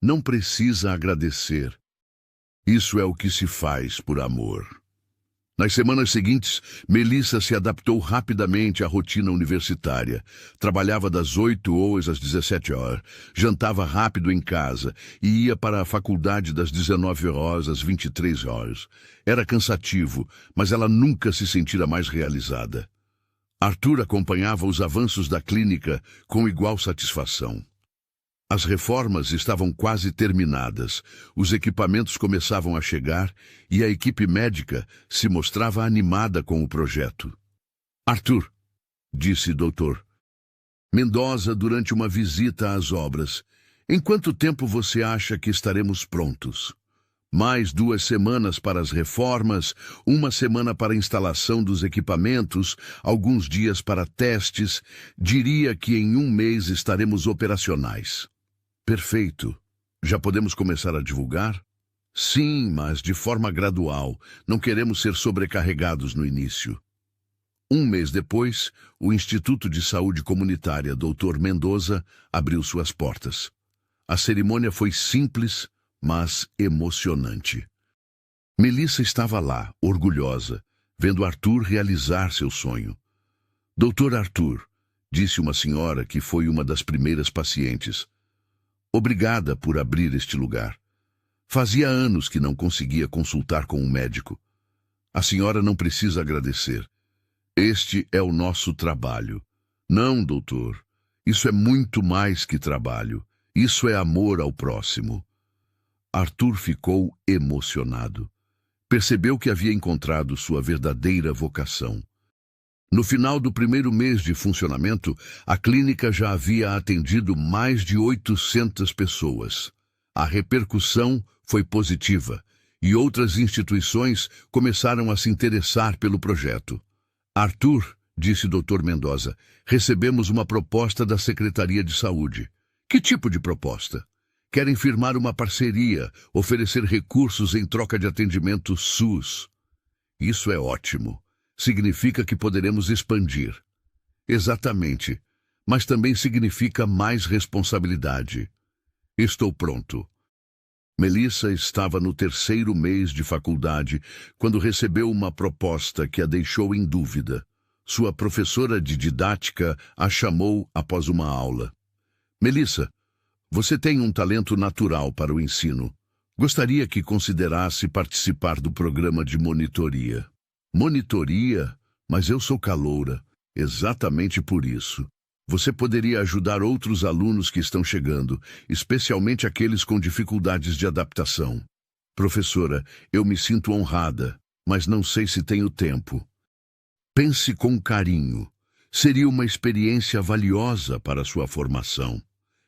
Não precisa agradecer. Isso é o que se faz por amor. Nas semanas seguintes, Melissa se adaptou rapidamente à rotina universitária. Trabalhava das 8 horas às 17 horas, jantava rápido em casa e ia para a faculdade das 19 horas às 23 horas. Era cansativo, mas ela nunca se sentira mais realizada. Arthur acompanhava os avanços da clínica com igual satisfação. As reformas estavam quase terminadas, os equipamentos começavam a chegar e a equipe médica se mostrava animada com o projeto. Arthur, disse doutor, Mendoza, durante uma visita às obras. Em quanto tempo você acha que estaremos prontos? Mais 2 semanas para as reformas, 1 semana para a instalação dos equipamentos, alguns dias para testes. Diria que em 1 mês estaremos operacionais. Perfeito. Já podemos começar a divulgar? Sim, mas de forma gradual. Não queremos ser sobrecarregados no início. 1 mês depois, o Instituto de Saúde Comunitária Dr. Mendoza abriu suas portas. A cerimônia foi simples, mas emocionante. Melissa estava lá, orgulhosa, vendo Arthur realizar seu sonho. Doutor Arthur, disse uma senhora que foi uma das primeiras pacientes, obrigada por abrir este lugar. Fazia anos que não conseguia consultar com um médico. A senhora não precisa agradecer. Este é o nosso trabalho. Não, doutor. Isso é muito mais que trabalho. Isso é amor ao próximo. Arthur ficou emocionado. Percebeu que havia encontrado sua verdadeira vocação. No final do 1º mês de funcionamento, a clínica já havia atendido mais de 800 pessoas. A repercussão foi positiva e outras instituições começaram a se interessar pelo projeto. Arthur, disse Dr. Mendoza, recebemos uma proposta da Secretaria de Saúde. Que tipo de proposta? Querem firmar uma parceria, oferecer recursos em troca de atendimento SUS. Isso é ótimo. Significa que poderemos expandir. Exatamente. Mas também significa mais responsabilidade. Estou pronto. Melissa estava no 3º mês de faculdade quando recebeu uma proposta que a deixou em dúvida. Sua professora de didática a chamou após uma aula. Melissa, você tem um talento natural para o ensino. Gostaria que considerasse participar do programa de monitoria. Monitoria? Mas eu sou caloura. Exatamente por isso. Você poderia ajudar outros alunos que estão chegando, especialmente aqueles com dificuldades de adaptação. Professora, eu me sinto honrada, mas não sei se tenho tempo. Pense com carinho. Seria uma experiência valiosa para sua formação.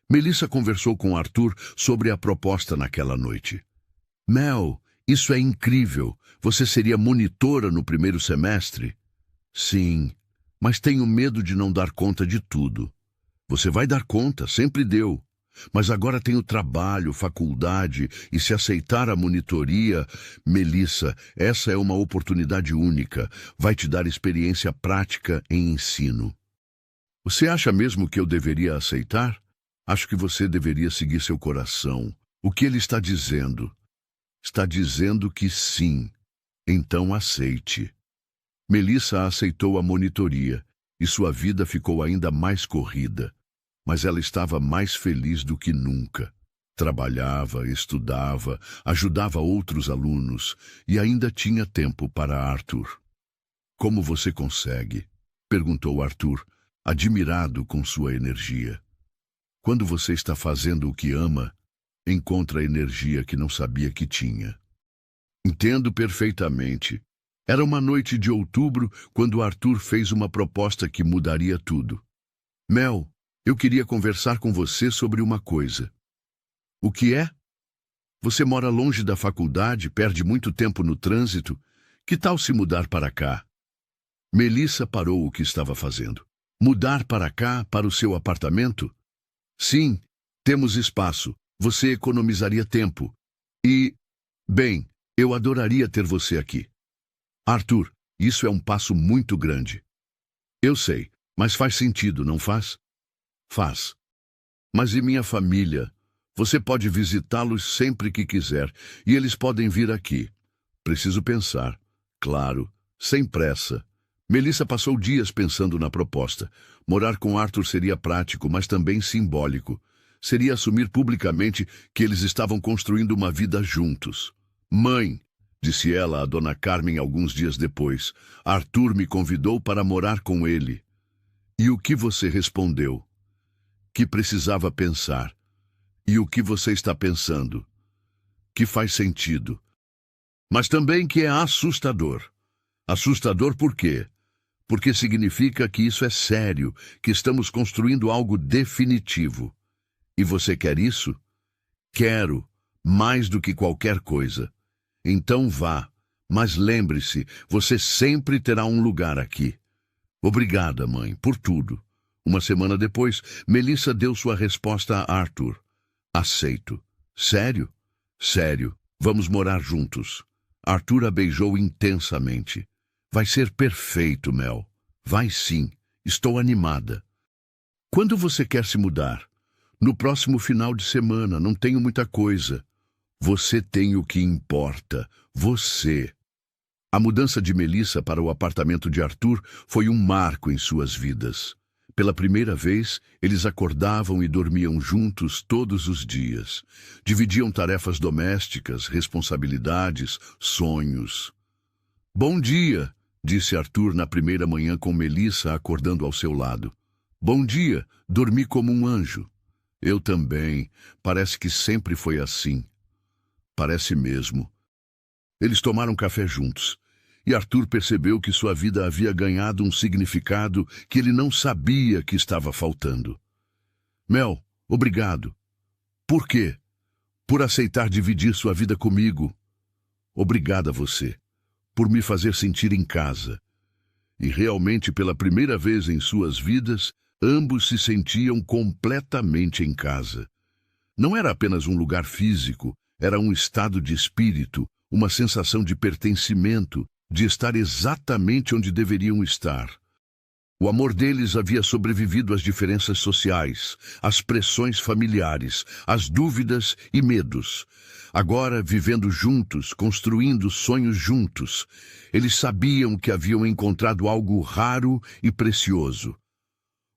Melissa conversou com Arthur sobre a proposta naquela noite. Mel, isso é incrível. Você seria monitora no 1º semestre? Sim, mas tenho medo de não dar conta de tudo. Você vai dar conta, sempre deu. Mas agora tenho trabalho, faculdade, e se aceitar a monitoria... Melissa, essa é uma oportunidade única. Vai te dar experiência prática em ensino. Você acha mesmo que eu deveria aceitar? Acho que você deveria seguir seu coração. O que ele está dizendo? Está dizendo que sim. Então aceite. Melissa aceitou a monitoria e sua vida ficou ainda mais corrida. Mas ela estava mais feliz do que nunca. Trabalhava, estudava, ajudava outros alunos e ainda tinha tempo para Arthur. Como você consegue? Perguntou Arthur, admirado com sua energia. Quando você está fazendo o que ama, encontra a energia que não sabia que tinha. Entendo perfeitamente. Era uma noite de outubro quando Arthur fez uma proposta que mudaria tudo. Mel, eu queria conversar com você sobre uma coisa. O que é? Você mora longe da faculdade, perde muito tempo no trânsito. Que tal se mudar para cá? Melissa parou o que estava fazendo. Mudar para cá, para o seu apartamento? Sim, temos espaço. Você economizaria tempo. E, bem, eu adoraria ter você aqui. Arthur, isso é um passo muito grande. Eu sei, mas faz sentido, não faz? Faz. Mas e minha família? Você pode visitá-los sempre que quiser, e eles podem vir aqui. Preciso pensar. Claro, sem pressa. Melissa passou dias pensando na proposta. Morar com Arthur seria prático, mas também simbólico. Seria assumir publicamente que eles estavam construindo uma vida juntos. Mãe, disse ela a Dona Carmen alguns dias depois, Arthur me convidou para morar com ele. E o que você respondeu? Que precisava pensar. E o que você está pensando? Que faz sentido. Mas também que é assustador. Assustador por quê? porque significa que isso é sério, que estamos construindo algo definitivo. E você quer isso? Quero, mais do que qualquer coisa. Então vá, mas lembre-se, você sempre terá um lugar aqui. Obrigada, mãe, por tudo. Uma semana depois, Melissa deu sua resposta a Arthur. Aceito. Sério? Sério. Vamos morar juntos. Arthur a beijou intensamente. Vai ser perfeito, Mel. Vai sim. Estou animada. Quando você quer se mudar? No próximo final de semana, não tenho muita coisa. Você tem o que importa. Você. A mudança de Melissa para o apartamento de Arthur foi um marco em suas vidas. Pela primeira vez, eles acordavam e dormiam juntos todos os dias. Dividiam tarefas domésticas, responsabilidades, sonhos. Bom dia, disse Arthur na primeira manhã com Melissa acordando ao seu lado. Bom dia, dormi como um anjo. Eu também. Parece que sempre foi assim. Parece mesmo. Eles tomaram café juntos. E Arthur percebeu que sua vida havia ganhado um significado que ele não sabia que estava faltando. Mel, obrigado. Por quê? Por aceitar dividir sua vida comigo. Obrigada a você, por me fazer sentir em casa. E realmente, pela primeira vez em suas vidas, ambos se sentiam completamente em casa. Não era apenas um lugar físico, era um estado de espírito, uma sensação de pertencimento, de estar exatamente onde deveriam estar. O amor deles havia sobrevivido às diferenças sociais, às pressões familiares, às dúvidas e medos. Agora, vivendo juntos, construindo sonhos juntos, eles sabiam que haviam encontrado algo raro e precioso.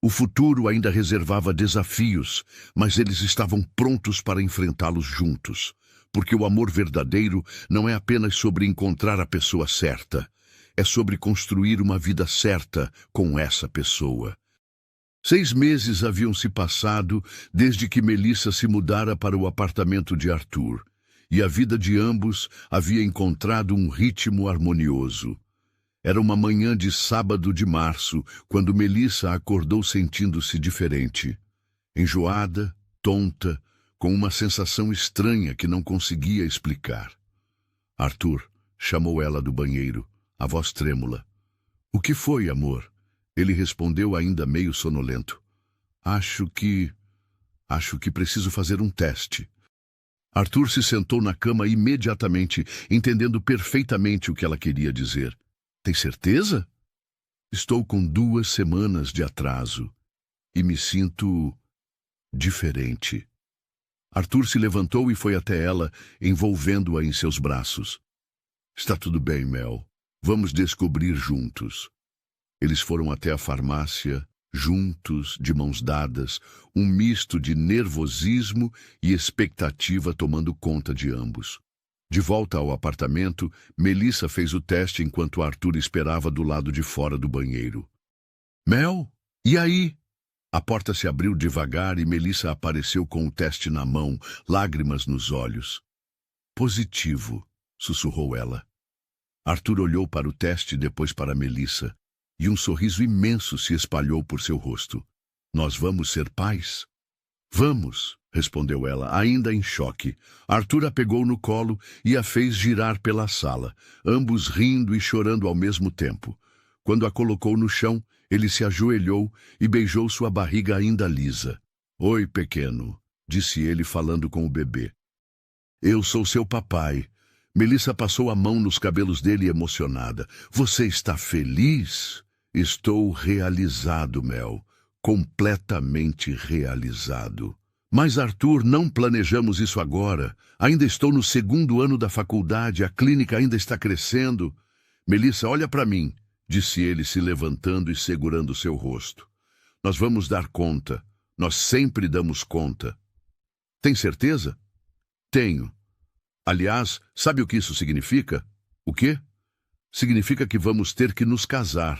O futuro ainda reservava desafios, mas eles estavam prontos para enfrentá-los juntos. Porque o amor verdadeiro não é apenas sobre encontrar a pessoa certa, é sobre construir uma vida certa com essa pessoa. 6 meses haviam se passado desde que Melissa se mudara para o apartamento de Arthur, e a vida de ambos havia encontrado um ritmo harmonioso. Era uma manhã de sábado de março, quando Melissa acordou sentindo-se diferente. Enjoada, tonta, com uma sensação estranha que não conseguia explicar. Arthur chamou ela do banheiro, a voz trêmula. O que foi, amor? Ele respondeu ainda meio sonolento. Acho que preciso fazer um teste. Arthur se sentou na cama imediatamente, entendendo perfeitamente o que ela queria dizer. Tem certeza? Estou com 2 semanas de atraso e me sinto diferente. Arthur se levantou e foi até ela, envolvendo-a em seus braços. Está tudo bem, Mel. Vamos descobrir juntos. Eles foram até a farmácia, juntos, de mãos dadas, um misto de nervosismo e expectativa tomando conta de ambos. De volta ao apartamento, Melissa fez o teste enquanto Arthur esperava do lado de fora do banheiro. Mel, e aí? A porta se abriu devagar e Melissa apareceu com o teste na mão, lágrimas nos olhos. Positivo, sussurrou ela. Arthur olhou para o teste e depois para Melissa, e um sorriso imenso se espalhou por seu rosto. Nós vamos ser pais? Vamos, respondeu ela, ainda em choque. Arthur a pegou no colo e a fez girar pela sala, ambos rindo e chorando ao mesmo tempo. Quando a colocou no chão, ele se ajoelhou e beijou sua barriga ainda lisa. Oi, pequeno, disse ele falando com o bebê. Eu sou seu papai. Melissa passou a mão nos cabelos dele emocionada. Você está feliz? Estou realizado, Mel. Completamente realizado. Mas, Arthur, não planejamos isso agora. Ainda estou no 2º ano da faculdade, a clínica ainda está crescendo. Melissa, olha para mim, disse ele se levantando e segurando seu rosto. Nós vamos dar conta. Nós sempre damos conta. Tem certeza? Tenho. Aliás, sabe o que isso significa? O quê? Significa que vamos ter que nos casar.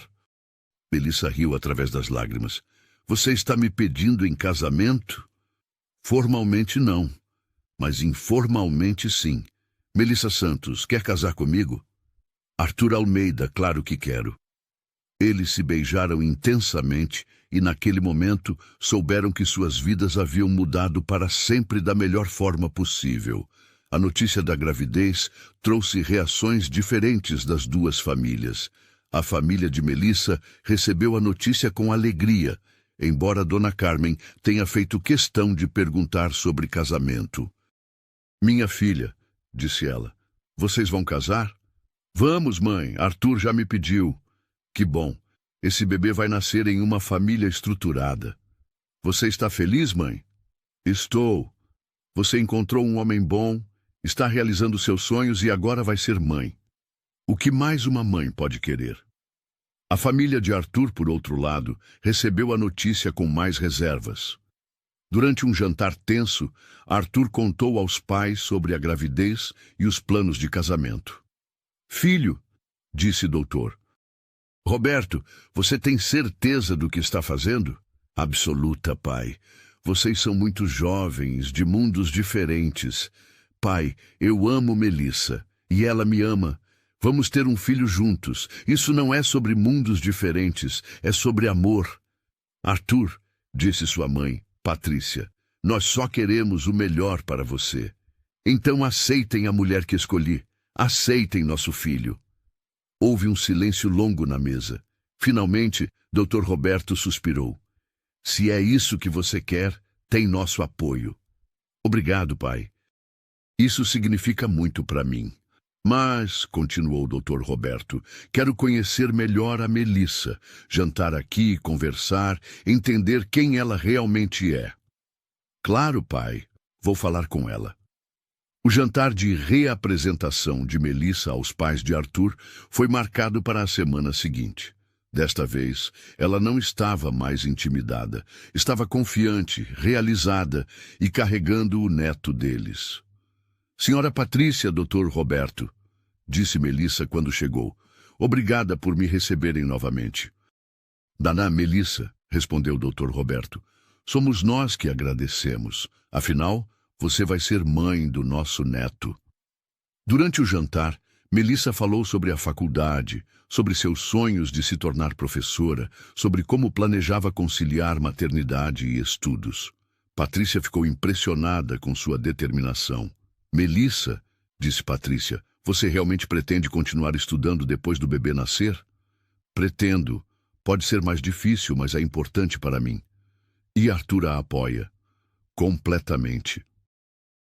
Melissa riu através das lágrimas. Você está me pedindo em casamento? Formalmente não, mas informalmente sim. Melissa Santos, quer casar comigo? Arthur Almeida, claro que quero. Eles se beijaram intensamente e, naquele momento, souberam que suas vidas haviam mudado para sempre da melhor forma possível. A notícia da gravidez trouxe reações diferentes das duas famílias. A família de Melissa recebeu a notícia com alegria, embora Dona Carmen tenha feito questão de perguntar sobre casamento. "Minha filha", disse ela, "vocês vão casar?" "Vamos, mãe, Arthur já me pediu." "Que bom. Esse bebê vai nascer em uma família estruturada." "Você está feliz, mãe?" "Estou. Você encontrou um homem bom, está realizando seus sonhos e agora vai ser mãe. O que mais uma mãe pode querer?" A família de Arthur, por outro lado, recebeu a notícia com mais reservas. Durante um jantar tenso, Arthur contou aos pais sobre a gravidez e os planos de casamento. "Filho", disse doutor, "Roberto, você tem certeza do que está fazendo?" "Absoluta, pai. Vocês são muito jovens, de mundos diferentes. Pai, eu amo Melissa, e ela me ama. Vamos ter um filho juntos. Isso não é sobre mundos diferentes, é sobre amor." "Arthur", disse sua mãe, Patrícia, "nós só queremos o melhor para você. Então aceitem a mulher que escolhi. Aceitem nosso filho." Houve um silêncio longo na mesa. Finalmente, Dr. Roberto suspirou. "Se é isso que você quer, tem nosso apoio." "Obrigado, pai. Isso significa muito para mim. Mas", continuou o Dr. Roberto, "quero conhecer melhor a Melissa, jantar aqui, conversar, entender quem ela realmente é." "Claro, pai. Vou falar com ela." O jantar de reapresentação de Melissa aos pais de Arthur foi marcado para a semana seguinte. Desta vez, ela não estava mais intimidada, estava confiante, realizada e carregando o neto deles. "Senhora Patrícia, Dr. Roberto", disse Melissa quando chegou, "obrigada por me receberem novamente." "Dona Melissa", respondeu Dr. Roberto, "somos nós que agradecemos. Afinal, você vai ser mãe do nosso neto." Durante o jantar, Melissa falou sobre a faculdade, sobre seus sonhos de se tornar professora, sobre como planejava conciliar maternidade e estudos. Patrícia ficou impressionada com sua determinação. "Melissa", disse Patrícia, "você realmente pretende continuar estudando depois do bebê nascer?" "Pretendo. Pode ser mais difícil, mas é importante para mim." "E Arthur a apoia?" "Completamente.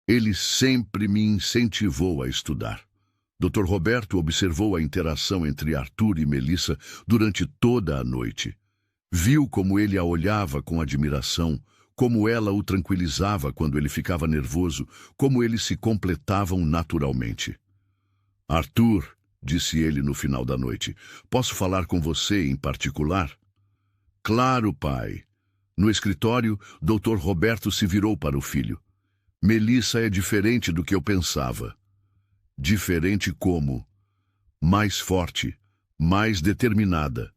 Ele sempre me incentivou a estudar." Dr. Roberto observou a interação entre Arthur e Melissa durante toda a noite. Viu como ele a olhava com admiração, como ela o tranquilizava quando ele ficava nervoso, como eles se completavam naturalmente. "Arthur", disse ele no final da noite, "posso falar com você em particular?" "Claro, pai." No escritório, Dr. Roberto se virou para o filho. "Melissa é diferente do que eu pensava." "Diferente como?" "Mais forte, mais determinada.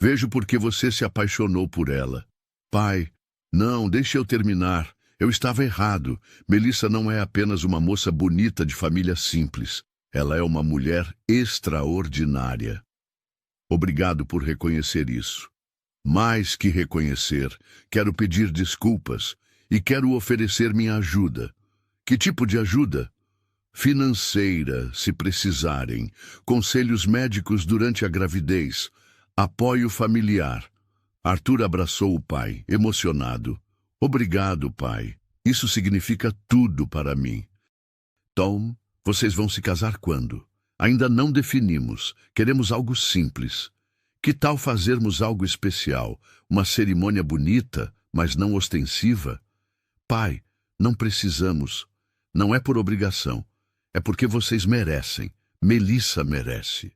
Vejo por que você se apaixonou por ela." "Pai, não, deixe eu terminar. Eu estava errado. Melissa não é apenas uma moça bonita de família simples. Ela é uma mulher extraordinária." "Obrigado por reconhecer isso." "Mais que reconhecer, quero pedir desculpas e quero oferecer minha ajuda." "Que tipo de ajuda?" "Financeira, se precisarem, conselhos médicos durante a gravidez, apoio familiar." Arthur abraçou o pai, emocionado. "Obrigado, pai. Isso significa tudo para mim." "Tom, vocês vão se casar quando?" "Ainda não definimos. Queremos algo simples. Que tal fazermos algo especial? Uma cerimônia bonita, mas não ostensiva?" "Pai, não precisamos. Não é por obrigação. É porque vocês merecem. Melissa merece."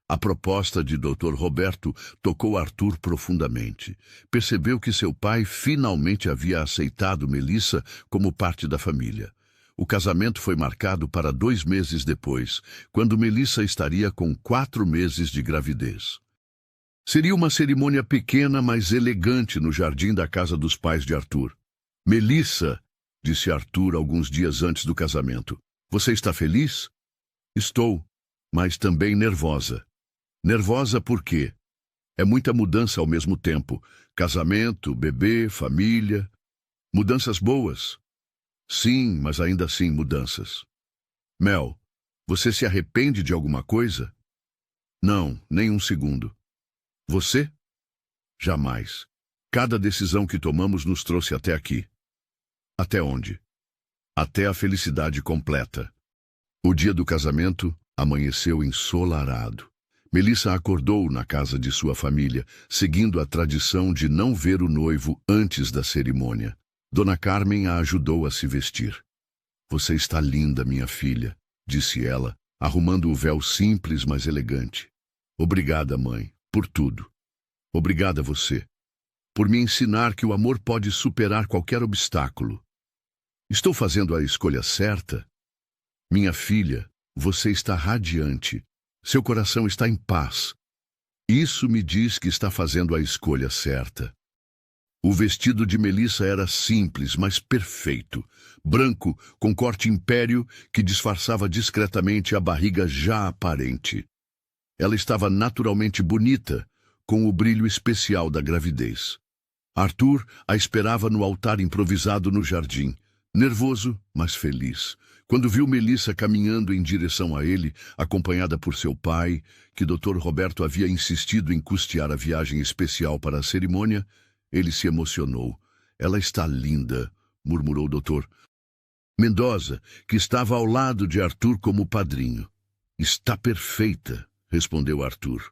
A proposta de Dr. Roberto tocou Arthur profundamente. Percebeu que seu pai finalmente havia aceitado Melissa como parte da família. O casamento foi marcado para 2 meses depois, quando Melissa estaria com 4 meses de gravidez. Seria uma cerimônia pequena, mas elegante no jardim da casa dos pais de Arthur. "Melissa", disse Arthur alguns dias antes do casamento, "você está feliz?" "Estou, mas também nervosa." "Nervosa por quê?" É muita mudança ao mesmo tempo. Casamento, bebê, família. Mudanças boas. Sim, mas ainda assim mudanças. Mel, você se arrepende de alguma coisa? Não, nem um segundo. Você? Jamais. Cada decisão que tomamos nos trouxe até aqui. Até onde? Até a felicidade completa. O dia do casamento amanheceu ensolarado. Melissa acordou na casa de sua família, seguindo a tradição de não ver o noivo antes da cerimônia. Dona Carmen a ajudou a se vestir. Você está linda, minha filha, disse ela, arrumando o véu simples, mas elegante. Obrigada, mãe, por tudo. Obrigada a você, por me ensinar que o amor pode superar qualquer obstáculo. Estou fazendo a escolha certa? Minha filha, você está radiante. Seu coração está em paz. Isso me diz que está fazendo a escolha certa. O vestido de Melissa era simples, mas perfeito. Branco, com corte império que disfarçava discretamente a barriga já aparente. Ela estava naturalmente bonita, com o brilho especial da gravidez. Arthur a esperava no altar improvisado no jardim, nervoso, mas feliz. Quando viu Melissa caminhando em direção a ele, acompanhada por seu pai, que Dr. Roberto havia insistido em custear a viagem especial para a cerimônia, ele se emocionou. Ela está linda, murmurou o doutor Mendoza, que estava ao lado de Arthur como padrinho. Está perfeita, respondeu Arthur.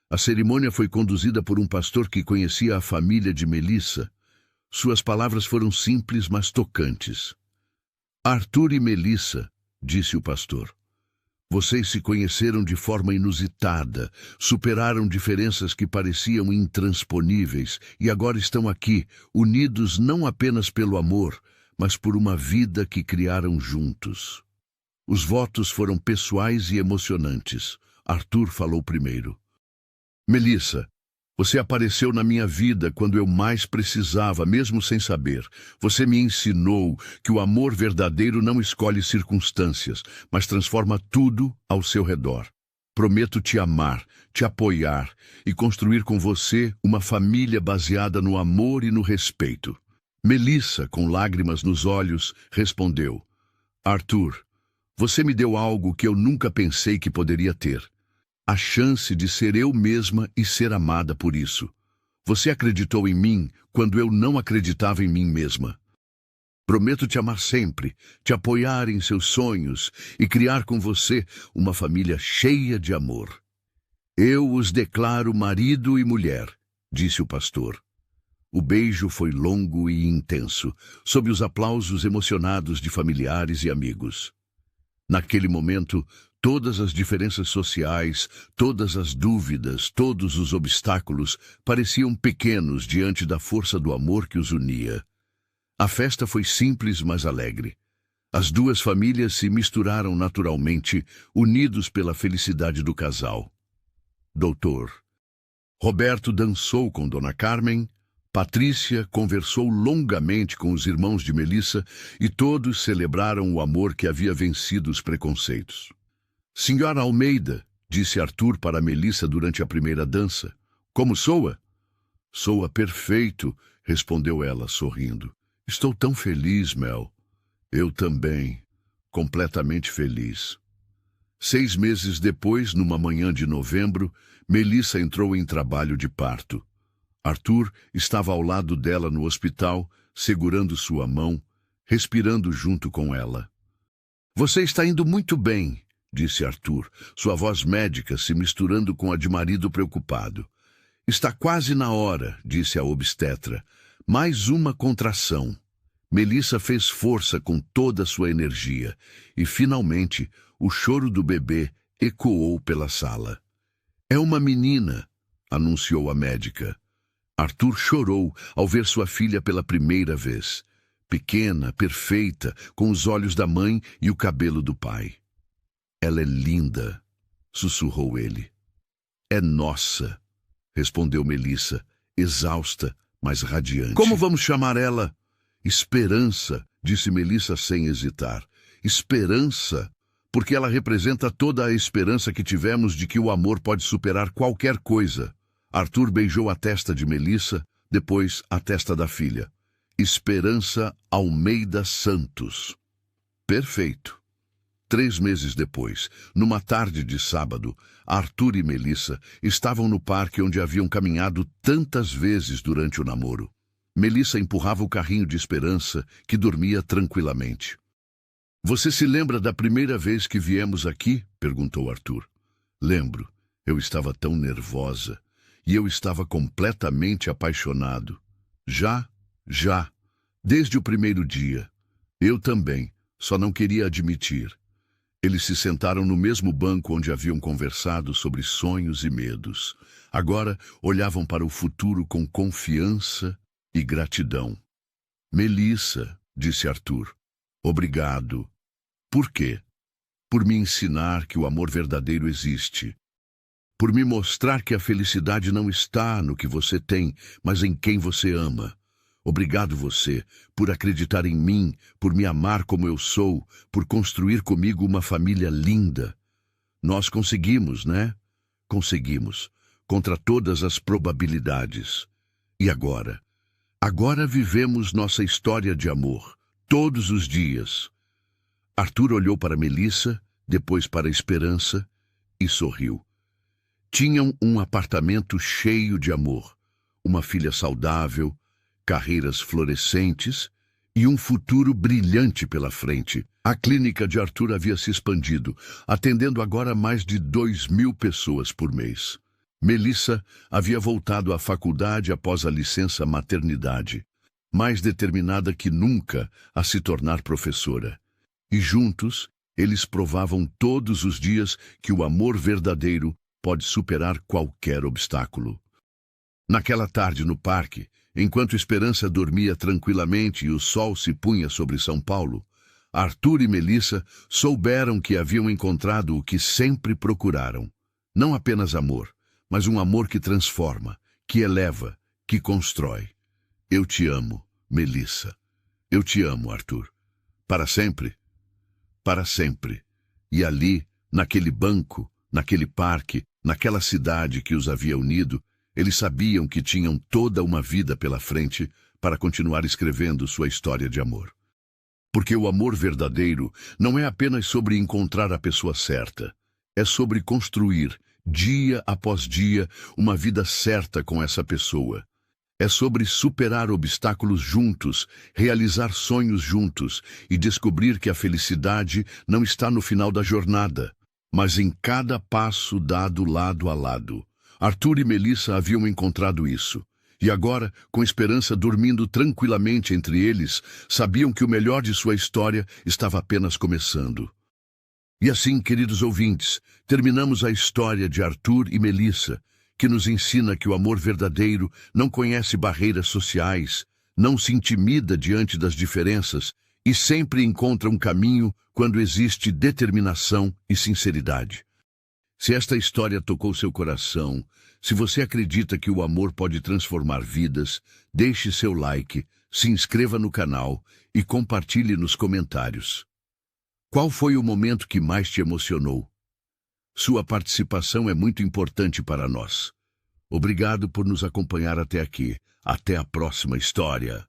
A cerimônia foi conduzida por um pastor que conhecia a família de Melissa. Suas palavras foram simples, mas tocantes. Arthur e Melissa, disse o pastor. Vocês se conheceram de forma inusitada, superaram diferenças que pareciam intransponíveis e agora estão aqui, unidos não apenas pelo amor, mas por uma vida que criaram juntos. Os votos foram pessoais e emocionantes. Arthur falou primeiro. Melissa, você apareceu na minha vida quando eu mais precisava, mesmo sem saber. Você me ensinou que o amor verdadeiro não escolhe circunstâncias, mas transforma tudo ao seu redor. Prometo te amar, te apoiar e construir com você uma família baseada no amor e no respeito. Melissa, com lágrimas nos olhos, respondeu. Arthur, você me deu algo que eu nunca pensei que poderia ter. A chance de ser eu mesma e ser amada por isso. Você acreditou em mim quando eu não acreditava em mim mesma. Prometo te amar sempre, te apoiar em seus sonhos e criar com você uma família cheia de amor. Eu os declaro marido e mulher, disse o pastor. O beijo foi longo e intenso, sob os aplausos emocionados de familiares e amigos. Naquele momento, todas as diferenças sociais, todas as dúvidas, todos os obstáculos pareciam pequenos diante da força do amor que os unia. A festa foi simples, mas alegre. As duas famílias se misturaram naturalmente, unidos pela felicidade do casal. Doutor Roberto dançou com Dona Carmen, Patrícia conversou longamente com os irmãos de Melissa e todos celebraram o amor que havia vencido os preconceitos. Senhora Almeida, disse Arthur para Melissa durante a primeira dança. Como soa? Soa perfeito, respondeu ela, sorrindo. Estou tão feliz, Mel. Eu também, completamente feliz. 6 meses depois, numa manhã de novembro, Melissa entrou em trabalho de parto. Arthur estava ao lado dela no hospital, segurando sua mão, respirando junto com ela. Você está indo muito bem, disse Arthur, sua voz médica se misturando com a de marido preocupado. Está quase na hora, disse a obstetra. Mais uma contração. Melissa fez força com toda a sua energia e, finalmente, o choro do bebê ecoou pela sala. É uma menina, anunciou a médica. Arthur chorou ao ver sua filha pela primeira vez. Pequena, perfeita, com os olhos da mãe e o cabelo do pai. Ela é linda, sussurrou ele. É nossa, respondeu Melissa, exausta, mas radiante. Como vamos chamar ela? Esperança, disse Melissa sem hesitar. Esperança, porque ela representa toda a esperança que tivemos de que o amor pode superar qualquer coisa. Arthur beijou a testa de Melissa, depois a testa da filha. Esperança Almeida Santos. Perfeito. 3 meses depois, numa tarde de sábado, Arthur e Melissa estavam no parque onde haviam caminhado tantas vezes durante o namoro. Melissa empurrava o carrinho de Esperança, que dormia tranquilamente. "Você se lembra da primeira vez que viemos aqui?" perguntou Arthur. "Lembro. Eu estava tão nervosa. E eu estava completamente apaixonado. Já. Desde o primeiro dia. Eu também, só não queria admitir." Eles se sentaram no mesmo banco onde haviam conversado sobre sonhos e medos. Agora olhavam para o futuro com confiança e gratidão. "Melissa", disse Arthur, "obrigado." "Por quê?" "Por me ensinar que o amor verdadeiro existe. Por me mostrar que a felicidade não está no que você tem, mas em quem você ama. Obrigado você, por acreditar em mim, por me amar como eu sou, por construir comigo uma família linda. Nós conseguimos, né? Conseguimos, contra todas as probabilidades. E agora? Agora vivemos nossa história de amor, todos os dias." Arthur olhou para Melissa, depois para Esperança e sorriu. Tinham um apartamento cheio de amor, uma filha saudável, carreiras florescentes e um futuro brilhante pela frente. A clínica de Arthur havia se expandido, atendendo agora mais de 2.000 pessoas por mês. Melissa havia voltado à faculdade após a licença maternidade, mais determinada que nunca a se tornar professora. E juntos, eles provavam todos os dias que o amor verdadeiro pode superar qualquer obstáculo. Naquela tarde no parque, enquanto Esperança dormia tranquilamente e o sol se punha sobre São Paulo, Arthur e Melissa souberam que haviam encontrado o que sempre procuraram. Não apenas amor, mas um amor que transforma, que eleva, que constrói. "Eu te amo, Melissa. Eu te amo, Arthur. Para sempre?" Para sempre. E ali, naquele banco, naquele parque, naquela cidade que os havia unido, eles sabiam que tinham toda uma vida pela frente para continuar escrevendo sua história de amor. Porque o amor verdadeiro não é apenas sobre encontrar a pessoa certa. É sobre construir, dia após dia, uma vida certa com essa pessoa. É sobre superar obstáculos juntos, realizar sonhos juntos e descobrir que a felicidade não está no final da jornada, mas em cada passo dado lado a lado. Arthur e Melissa haviam encontrado isso. E agora, com Esperança dormindo tranquilamente entre eles, sabiam que o melhor de sua história estava apenas começando. E assim, queridos ouvintes, terminamos a história de Arthur e Melissa, que nos ensina que o amor verdadeiro não conhece barreiras sociais, não se intimida diante das diferenças e sempre encontra um caminho quando existe determinação e sinceridade. Se esta história tocou seu coração, se você acredita que o amor pode transformar vidas, deixe seu like, se inscreva no canal e compartilhe nos comentários. Qual foi o momento que mais te emocionou? Sua participação é muito importante para nós. Obrigado por nos acompanhar até aqui. Até a próxima história.